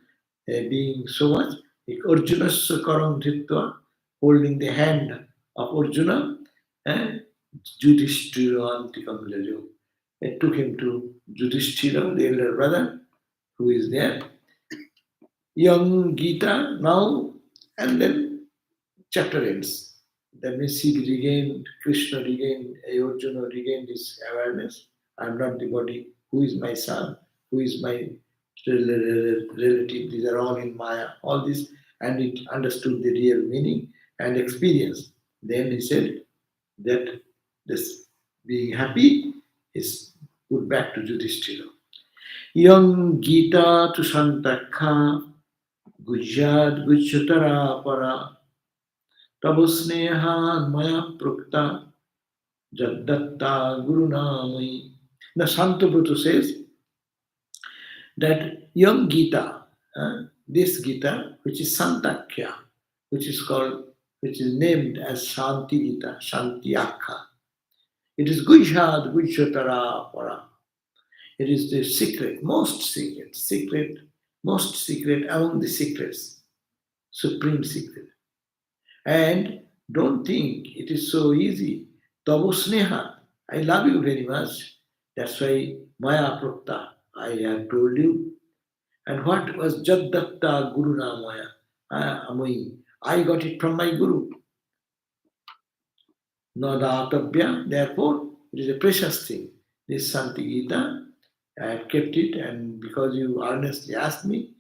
being so much, like Arjunasya karam dhritva, holding the hand of Arjuna, and Yudhishthira antikam jajo. It took him to Yudhishthira, the elder brother, who is there. Young Gita now, and then chapter ends. That means he regained, Krishna regained, Arjuna regained his awareness. I am not the body. Who is my son? Who is my relative? These are all in Maya. All this, and it understood the real meaning and experience. Then he said that this being happy is put back to Yudhishthira. Yam Gita to Santakha Gujyad Gujyatara Para Tabusneha Maya Prukta Jadatta Guru Namai. Now Santabrata says that young Gita, this Gita, which is Santakhya, which is named as Shanti Gita, Shantiakha. It is Gujhad Gujyatara Para. It is the most secret among the secrets, supreme secret. And don't think it is so easy. Tabu Sneha, I love you very much. That's why Maya Prokta, I have told you. And what was Jadatta Guru Namaya? Amai. I got it from my Guru. Nadatabhya, therefore, it is a precious thing. This Santi Gita, I have kept it, and because you earnestly asked me,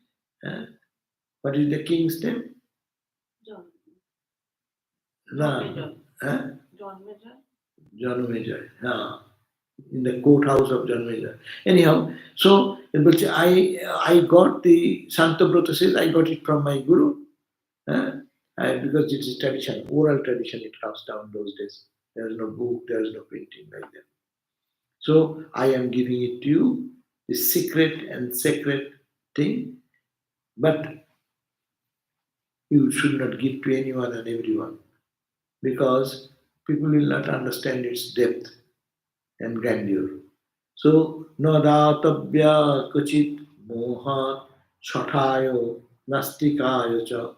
what is the king's name? John. No. Major. John Major. John Major. No. In the courthouse of John Major. Anyhow, so I got the Santabrata says I got it from my Guru. And because it is tradition, oral tradition, it comes down those days. There is no book, there is no printing like that. So I am giving it to you, the secret and sacred thing, but you should not give to anyone and everyone because people will not understand its depth and grandeur. So, nadatabhya kachit moha chatayo nastikayo cha.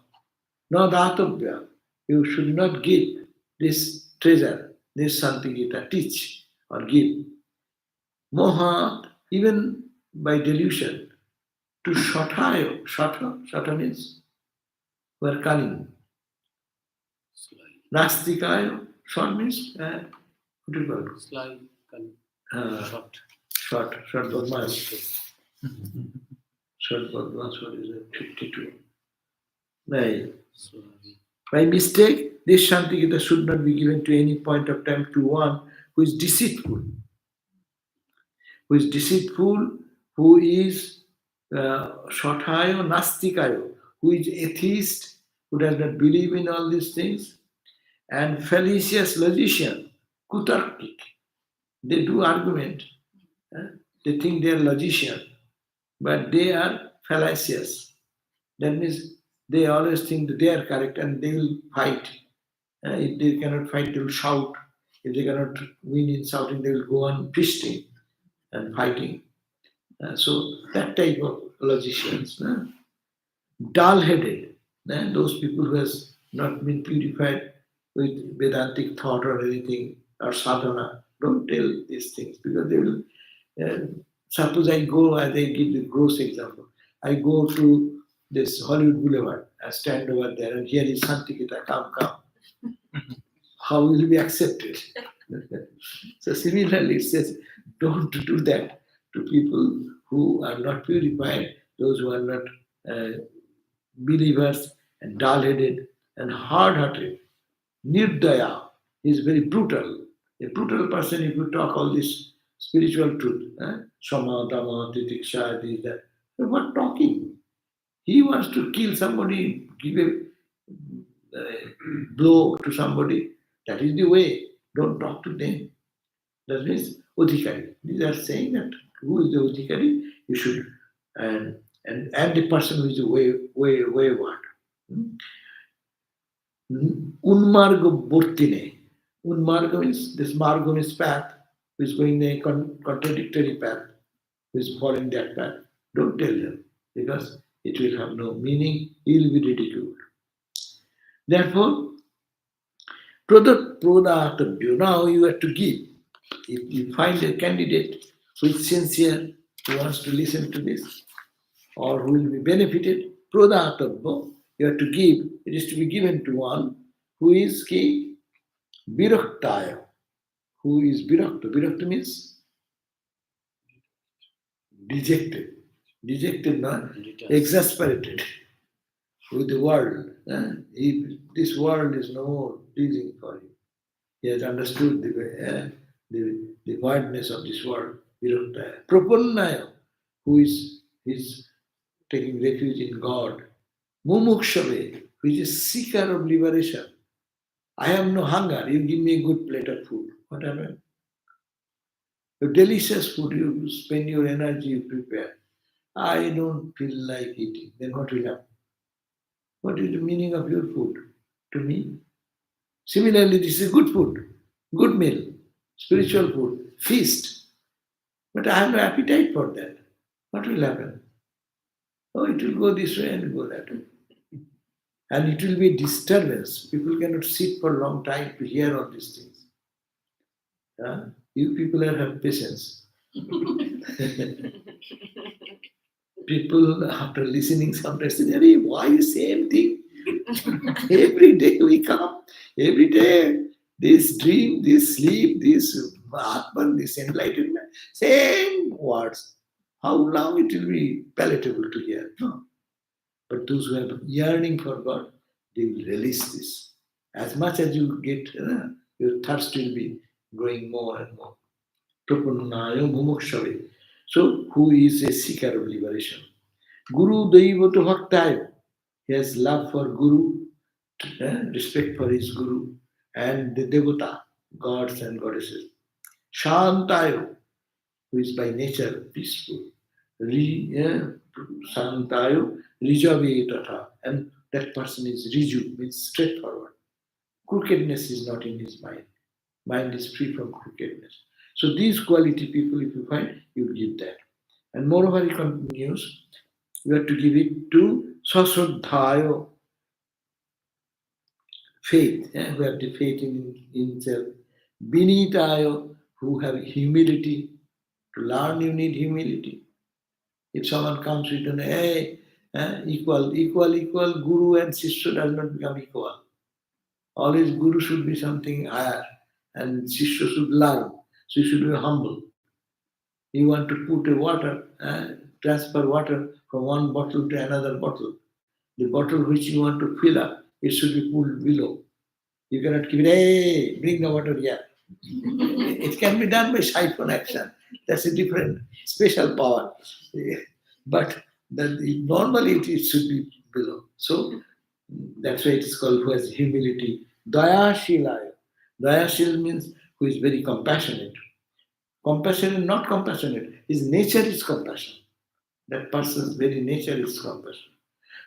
Nadatabhya. You should not give this treasure, this Santi Gita, teach or give. Moha, even by delusion, to shatayo. Shata means we are cunning. Nastikayo, short means, what do you call it? Sly, short. Short Badmas. Short Badmas, what is it? 52. Right. By mistake, this Shanti Gita should not be given to any point of time to one who is deceitful. Who is deceitful, who is Shotayo Nastikayo, who is atheist, who does not believe in all these things, and fallacious logician, Kutarkik. They do argument. They think they are logician, but they are fallacious. That means they always think that they are correct and they will fight. If they cannot fight, they will shout. If they cannot win in shouting, they will go on feasting and fighting. So that type of logicians, dull-headed, those people who has not been purified with Vedantic thought or anything or sadhana, don't tell these things because they will. Suppose I go, as I give the gross example, I go to this Hollywood Boulevard, I stand over there, and here is Santi Gita, come. How will you be accepted? So similarly, it says, don't do that to people who are not purified, those who are not believers and dull-headed and hard-hearted. Nirdaya is very brutal. A brutal person, if you talk all this spiritual truth, Shama, Dhamma, Titiksha, this, that, they're not talking. He wants to kill somebody, give a blow to somebody. That is the way. Don't talk to them. That means Odhikari. These are saying that who is the Odhikari? You should, and the person who is the wayward. Unmarga Burtine. Unmarga means this marga means path, who is going a contradictory path, who is following that path. Don't tell them because it will have no meaning, he will be ridiculed. Therefore, Prodhatabhyo, now you have to give. If you find a candidate who is sincere, who wants to listen to this, or who will be benefited, Prodhatabhyo, you have to give. It is to be given to one who is ki Viraktaya. Who is Virakta? Virakta means dejected. Dejected, not exasperated with the world. If this world is no more pleasing for him, he has understood the voidness of this world. Viraktaya. Prapannaya, who is taking refuge in God. Mumukshave, who is a seeker of liberation. I have no hunger, you give me a good plate of food. What happened? The delicious food, you spend your energy, you prepare. I don't feel like eating. Then what will happen? What is the meaning of your food to me? Similarly, this is good food, good meal, spiritual food, feast. But I have no appetite for that. What will happen? Oh, it will go this way and go that way. And it will be a disturbance. People cannot sit for a long time to hear all these things. You people have patience. People, after listening, sometimes say, "Hey, why same thing? Every day we come, every day this dream, this sleep, this Atman, this enlightenment, same words. How long it will be palatable to hear? No. But those who have yearning for God, they will release this. As much as you get, your thirst will be growing more and more. Prapannayo mumukshave. So, who is a seeker of liberation? Guru Daivato Bhaktayo. He has love for Guru, respect for his Guru, and the Devata, gods and goddesses. Shantayo, who is by nature peaceful. Shantayo, Rijave Tata. And that person is Riju, means straightforward. Crookedness is not in his mind. Mind is free from crookedness. So these quality people, if you find, you give that. And moreover, he continues, you have to give it to Saswadhayo, faith, who have the faith in himself. Binitayo, who have humility. To learn, you need humility. If someone comes with an equal, Guru and Shishya does not become equal. Always Guru should be something higher and Shishya should learn. So you should be humble. You want to put a water, transfer water from one bottle to another bottle. The bottle which you want to fill up, it should be pulled below. You cannot keep it, hey, bring the water here. It can be done by siphon action. That's a different special power. But normally it should be below. So that's why it is called who has humility. Dayashilaya. Dayashil means who is very compassionate. Compassionate, not compassionate. His nature is compassion. That person's very nature is compassion.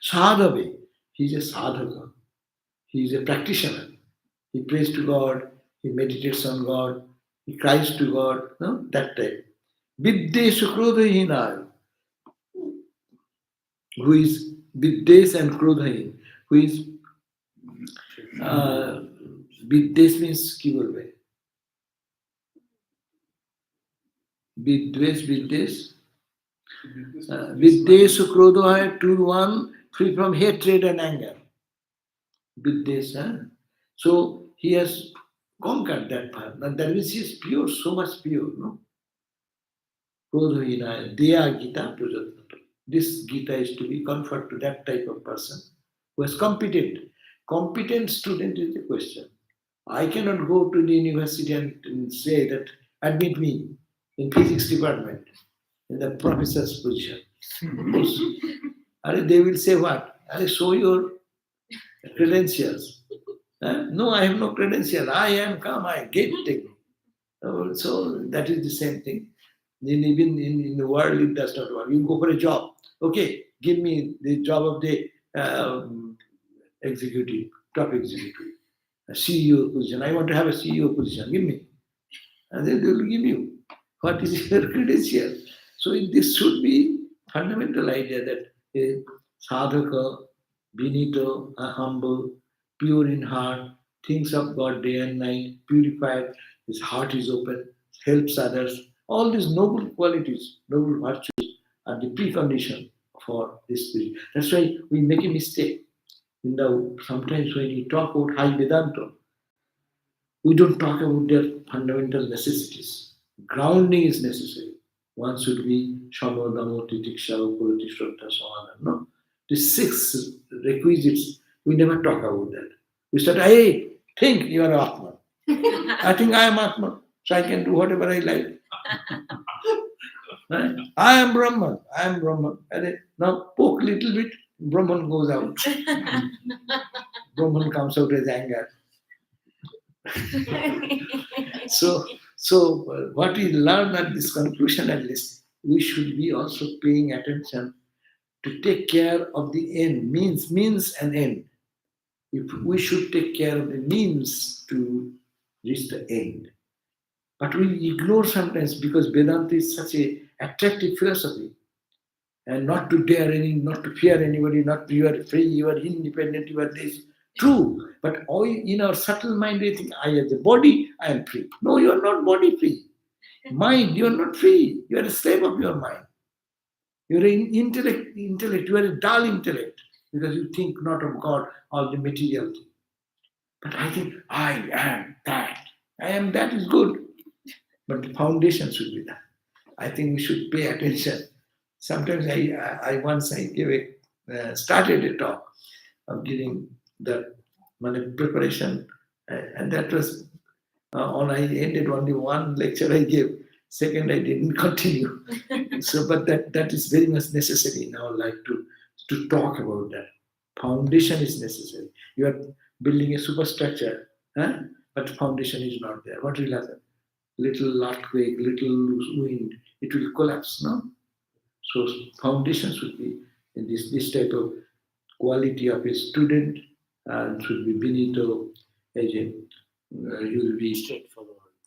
Sadhave, he is a sadhaka. He is a practitioner. He prays to God, he meditates on God, he cries to God, no? That type. Vidde Sukrodhahinaya, who is Viddes and Krodhahin, who is Viddes means ki bolbe? Viddes. Vidde Sukrodhaya, true one, free from hatred and anger. Viddes, So he has conquered that part. That means he is pure, so much pure, no? Krodhahinaya, Deya Gita Prajatata. This Gita is to be conferred to that type of person who is competent. Competent student is the question. I cannot go to the university and say that admit me in physics department in the professor's position. They will say what? Show your credentials. No, I have no credential. I am come, I get technique. So that is the same thing. Even in the world, it does not work. You go for a job. Okay, give me the job of the executive, top executive, a CEO position. I want to have a CEO position. Give me. And then they will give you. What is your credential? So this should be fundamental idea that a sadhaka, binito, humble, pure in heart, thinks of God day and night, purified, his heart is open, helps others. All these noble qualities, noble virtues are the precondition for this spirit. That's why we make a mistake. Sometimes when you talk about high Vedanta, we don't talk about their fundamental necessities. Grounding is necessary. One should be Shamadamo, Titiksha, Upurati, Shraddha, Samadha. No. The six requisites, we never talk about that. We start, hey, think you are Atman. I think I am Atman, so I can do whatever I like. Right? I am Brahman. I am Brahman. And now poke little bit, Brahman goes out. Brahman comes out as anger. So what we learn at this conclusion at least, we should be also paying attention to take care of the end, means and end. If we should take care of the means to reach the end. But we ignore sometimes because Vedanta is such a attractive philosophy. And not to dare any, not to fear anybody, not to, you are free, you are independent, you are this. True, but all in our subtle mind we think, I as a body, I am free. No, you are not body free. Mind, you are not free. You are a slave of your mind. You are an intellect, you are a dull intellect because you think not of God or the material thing. But I think I am that. I am that is good. But the foundation should be that. I think we should pay attention. Sometimes I once I gave started a talk of giving the preparation, and that was on. I ended only one lecture I gave. Second, I didn't continue. So, but that is very much necessary in our life to talk about that. Foundation is necessary. You are building a superstructure, huh? But foundation is not there. What will happen? Little earthquake, little wind, it will collapse. No. So foundation should be in this type of quality of a student and should be Benito as a you will be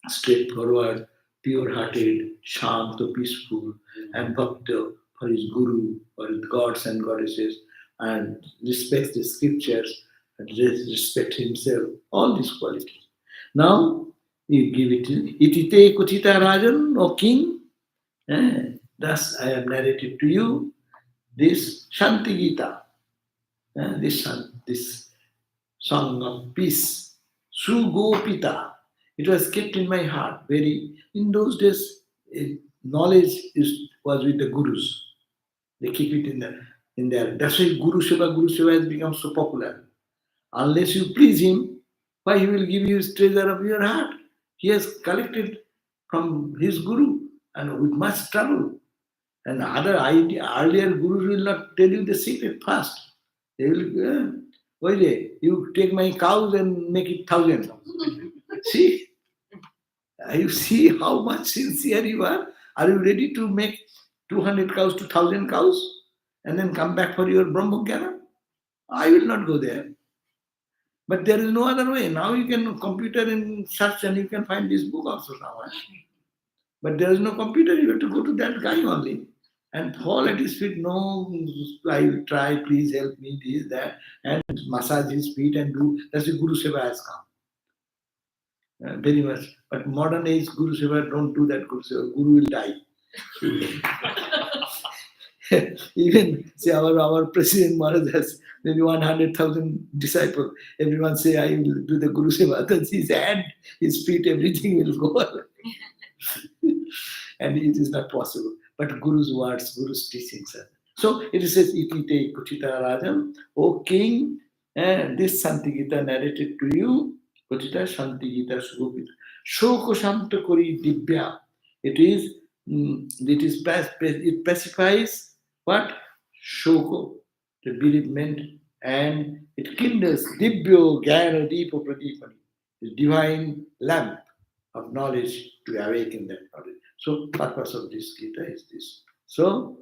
straightforward, pure-hearted, shanta, peaceful, and bhakta for his guru or his gods and goddesses, and respects the scriptures and respect himself. All these qualities. Now you give it itite kuchita rajan, O king. Thus I have narrated to you this Shanti Gita, this song of peace, Sugopita. It was kept in my heart. Very in those days, knowledge was with the gurus. They keep it in there. That's why Guru Seva has become so popular. Unless you please him, why he will give you his treasure of your heart? He has collected from his guru and with much trouble. And earlier gurus will not tell you the secret first. They will, Oye, you take my cows and make it 1,000. See? You see how much sincere you are? Are you ready to make 200 cows to 1,000 cows and then come back for your Brahmogyan? I will not go there. But there is no other way. Now you can computer and search and you can find this book also now. But there is no computer, you have to go to that guy only and fall at his feet. No, I will try, please help me, this, that, and massage his feet and do. That's the Guru Seva has come. Very much. But modern age Guru Seva, don't do that Guru Seva. Guru will die. Even say our president Maharaj has maybe 100,000 disciples. Everyone say I will do the Guru Seva. Then his hand, his feet, everything will go. And it is not possible. But Guru's words, Guru's teachings are. So it says, Itite Kuchita Rajan, O king, this Shanti Gita narrated to you, Kuchita Shanti Gita Sugopita. Shoko Shanto Kori Dibya. It pacifies what? Shoko, the bereavement, and it kindles Dibyo Gyana Deepa Pradipani, the divine lamp of knowledge to awaken that knowledge. So purpose of this Gita is this. So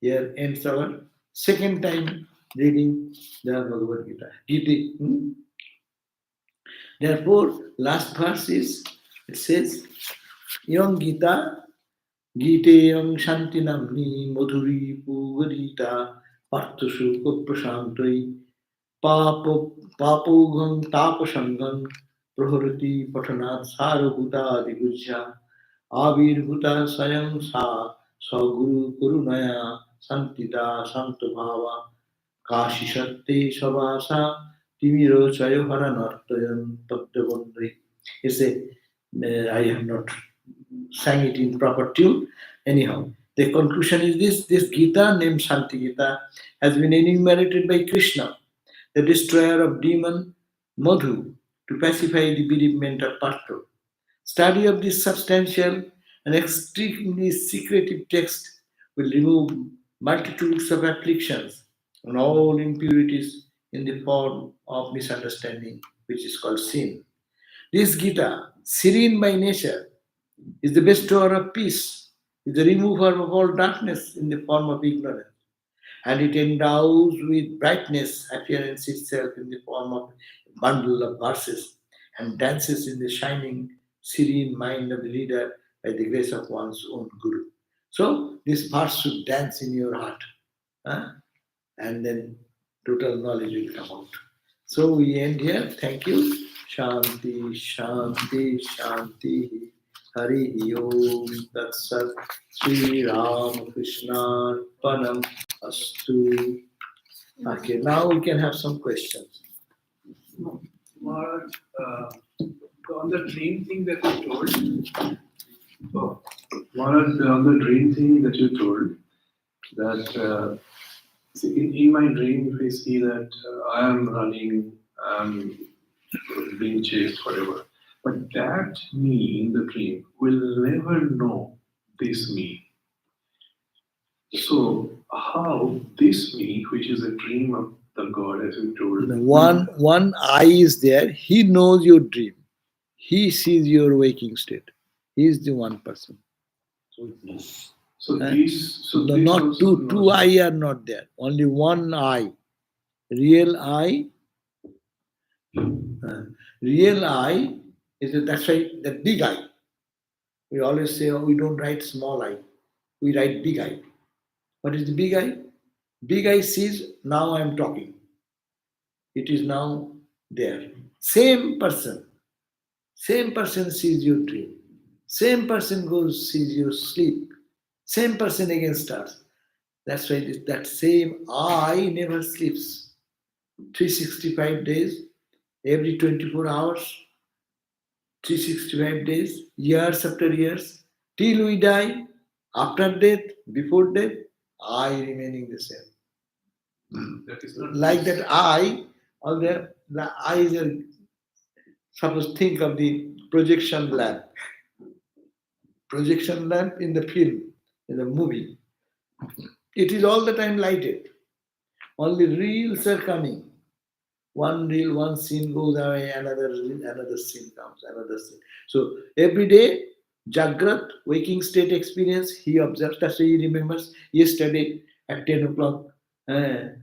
here ends our second time reading the Bhagavad Gita. Therefore, last verse is, it says, Yom Gita, Giteyam Shanti Namni Madhuri Pugarita Parthashu Prashantoi Papogam Tapasangam Praharati Patanat Sarabhuta Adibhujya Avirbhuta Sayam Sa Saguru Kurunaya Santita Santobhava Kashi Shakti Savasa Timiro Chayohara Nartayan Taptavandri. He said, I have not sang it in proper tune. Anyhow, the conclusion is this Gita named Shanti Gita has been enumerated by Krishna, the destroyer of demon Madhu, to pacify the bereavement of Partha. Study of this substantial An extremely secretive text will remove multitudes of afflictions and all impurities in the form of misunderstanding, which is called sin. This Gita, serene by nature, is the bestower of peace, is the remover of all darkness in the form of ignorance, and it endows with brightness appearance itself in the form of a bundle of verses, and dances in the shining, serene mind of the reader by the grace of one's own Guru. So this verse should dance in your heart, huh? And then total knowledge will come out. So we end here. Thank you. Shanti, Shanti, Shanti. Hari Om Tat Sat. Sri Ram Krishna Panam Astu. Okay, now we can have some questions. Maharaj, on the dream thing that you told, Maharaj, on the dream thing that you told, that in my dream, if I see that I am running, I'm being chased forever, but that me in the dream will never know this me. So, how this me, which is a dream of the God, as you told, One eye is there. He knows your dream. He sees your waking state. He is the one person. so Huh? this, so No, this not also two. Two knows. eye are not there. Only one eye. Real eye. Real eye that's why the big eye. We always say, oh, we don't write small eye. We write big eye. What is the big eye? Big eye sees now I am talking. It is now there. Same person. Same person sees your dream. Same person goes sees your sleep. Same person again starts. That's why that same eye never sleeps. 365 days, every 24 hours, 365 days, years after years, till we die, after death, before death, eye remaining the same. That is not Like that eye, all the eyes are, suppose think of the projection lamp. Projection lamp in the film, in the movie. It is all the time lighted. Only reels are coming. One reel, one scene goes away, another reel, another scene comes, another scene. So every day, Jagrat, waking state experience, he observes. That's why he remembers yesterday at 10 o'clock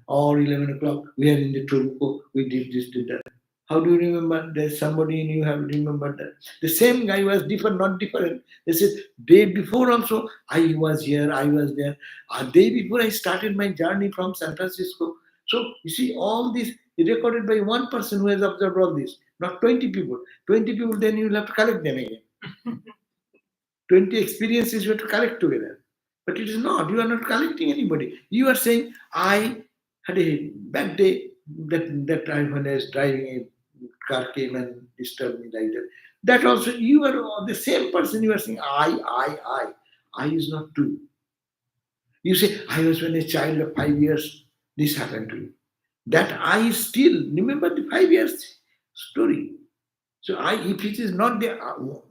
or 11 o'clock, we are in the Turko, we did this, did that. How do you remember? There's somebody in you have remembered that. The same guy was different, not different. They said, day before also, I was here, I was there. A day before I started my journey from San Francisco. So you see, all this is recorded by one person who has observed all this, not 20 people. 20 people, then you will have to collect them again. 20 experiences you have to collect together. But it is not. You are not collecting anybody. You are saying, I had a bad day that time when I was driving, a car came and disturbed me like that. That also, you are the same person. You are saying, I. I is not true. You say, I was when a child of 5 years, this happened to me. That I is still, remember the 5 years story. So I, if it is not the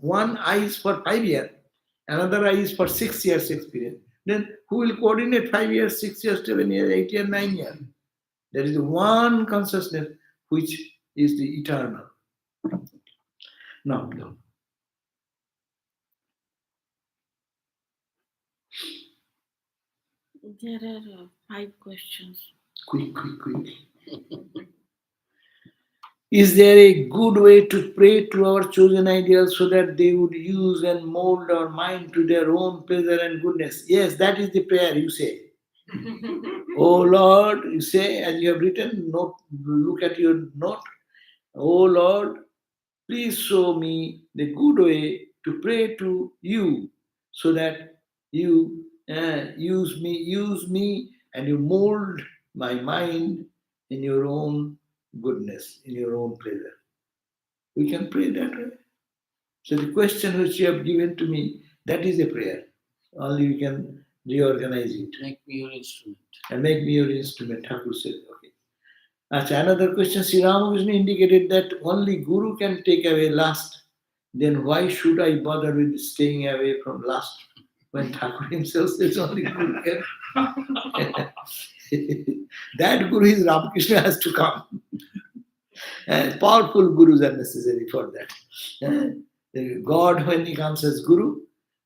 one eye is for 5 years, another eye is for 6 years experience, then who will coordinate 5 years, 6 years, 7 years, 8 years, 9 years? There is one consciousness which is the eternal. No. There are 5 questions. Quick. Is there a good way to pray to our chosen ideals so that they would use and mold our mind to their own pleasure and goodness? Yes, that is the prayer you say. Oh Lord, you say, as you have written, note, look at your note. Oh Lord, please show me the good way to pray to you so that you use me, and you mold my mind in your own goodness, in your own pleasure. We can pray that way. So the question which you have given to me, that is a prayer. Only you can reorganize it. Make me your instrument. And make me your instrument, Thakur said. Okay. Another question, Sri Ramakrishna indicated that only Guru can take away lust. then why should I bother with staying away from last when Thakur himself says only Guru can? That Guru is Ramakrishna has to come. And powerful Gurus are necessary for that. God, when he comes as Guru,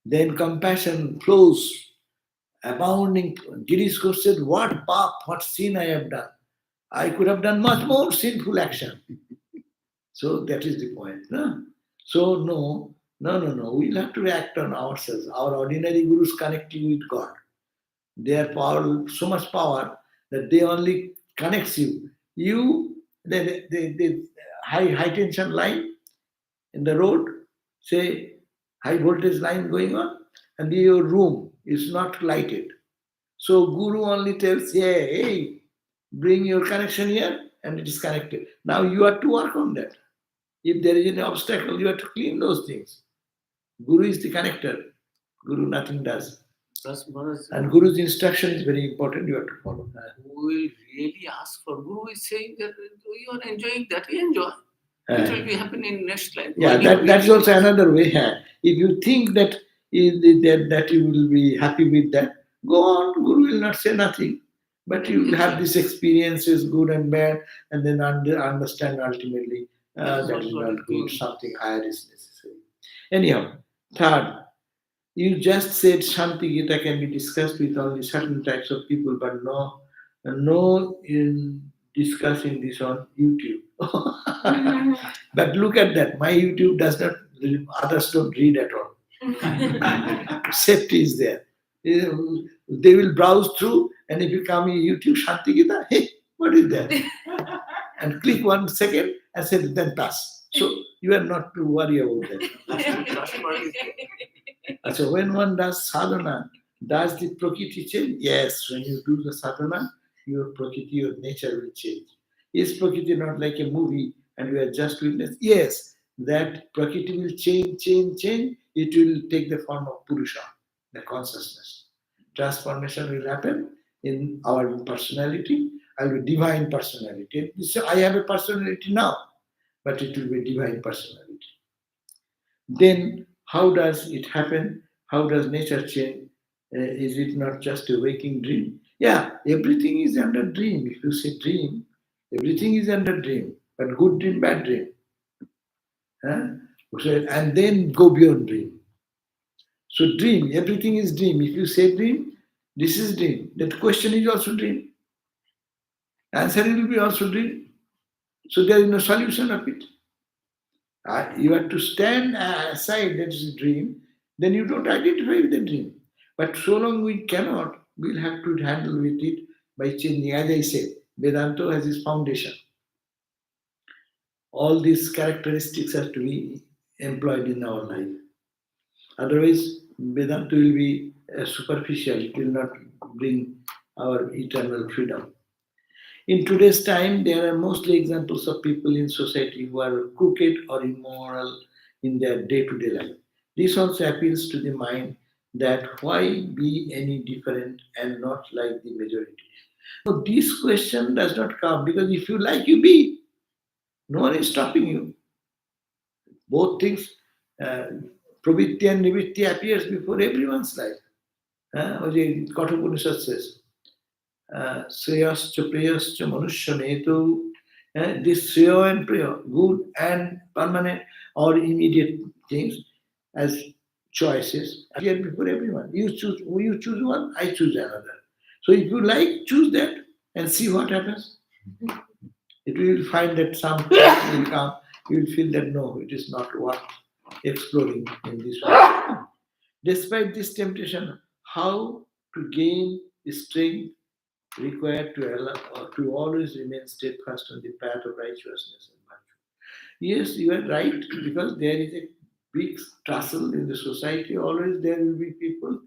then compassion flows, abounding. Girish Ghosh said, what path, what sin I have done? I could have done much more sinful action. So that is the point. No? So no. We'll have to act on ourselves. Our ordinary gurus connect you with God. They are power, so much power that they only connects you. The high tension line in the road, say high voltage line going on, and your room is not lighted. So Guru only tells, hey, bring your connection here, and it is connected. Now you have to work on that. If there is any obstacle, you have to clean those things. Guru is the connector. Guru nothing does. Plus, Maharaj, And Guru's instruction is very important, you have to follow. who will really ask for Guru is saying that you are enjoying that, you enjoy. It will be happening in next life. Yeah, that's also another way. If you think that you will be happy with that, go on. Guru will not say nothing, but you will have these experiences, good and bad, and then understand ultimately that is not good. Something higher is necessary. Anyhow, third, you just said Shanti Gita can be discussed with only certain types of people, but no in discussing this on YouTube. But look at that. My YouTube does not, others don't read at all. Safety is there. They will browse through, and if you come in YouTube Shanti Gita, hey, what is that? And click 1 second and say, then pass. So you are not to worry about that. So when one does sadhana, does the prakriti change? Yes, when you do the sadhana, your prakriti, your nature will change. Is prakriti not like a movie and we are just witness? Yes, that prakriti will change. It will take the form of Purusha, the consciousness. Transformation will happen in our personality. I will be divine personality. So I have a personality now, but it will be divine personality. Then how does it happen? How does nature change? Is it not just a waking dream? Yeah, everything is under dream. If you say dream, everything is under dream. But good dream, bad dream. Huh? So, and then go beyond dream. So dream, everything is dream. If you say dream, this is dream. That question is also dream. Answer will be also dream. So there is no solution of it. You have to stand aside that is a dream, then you don't identify with the dream. But so long we cannot, we'll have to handle with it by changing. As I said, Vedanta has its foundation. All these characteristics have to be employed in our life. Otherwise, Vedanta will be superficial, it will not bring our eternal freedom. In today's time, there are mostly examples of people in society who are crooked or immoral in their day-to-day life. This also appeals to the mind that why be any different and not like the majority? So this question does not come because if you like, you be. No one is stopping you. Both things, pravritti and nivritti appears before everyone's life. Kathopanishad says, Shreyascha Preyascha Manushyanetu. This Shreya and Preya, good and permanent or immediate things as choices appear before everyone. You choose one, I choose another. So if you like, choose that and see what happens. It will find that some will come, you will feel that no, it is not worth exploring in this way. Despite this temptation, how to gain strength required to always remain steadfast on the path of righteousness and virtue. Yes, you are right, because there is a big tussle in the society. Always there will be people,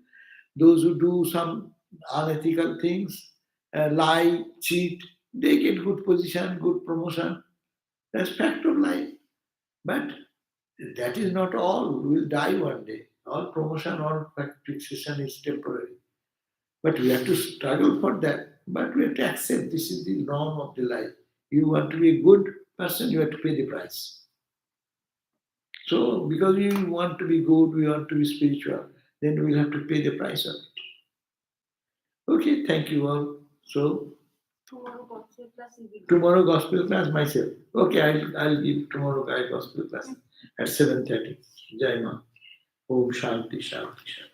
those who do some unethical things, lie, cheat, they get good position, good promotion. That's fact of life. But that is not all. We will die one day. All promotion, all fixation is temporary. But we have to struggle for that. But we have to accept this is the norm of the life. You want to be a good person, you have to pay the price. So because we want to be good, we want to be spiritual, then we'll have to pay the price of it. Okay, thank you all. So Tomorrow gospel class is with tomorrow gospel class myself. Okay, I'll give tomorrow gospel class at 7:30. Jai Ma. Om Shanti Shanti Shanti.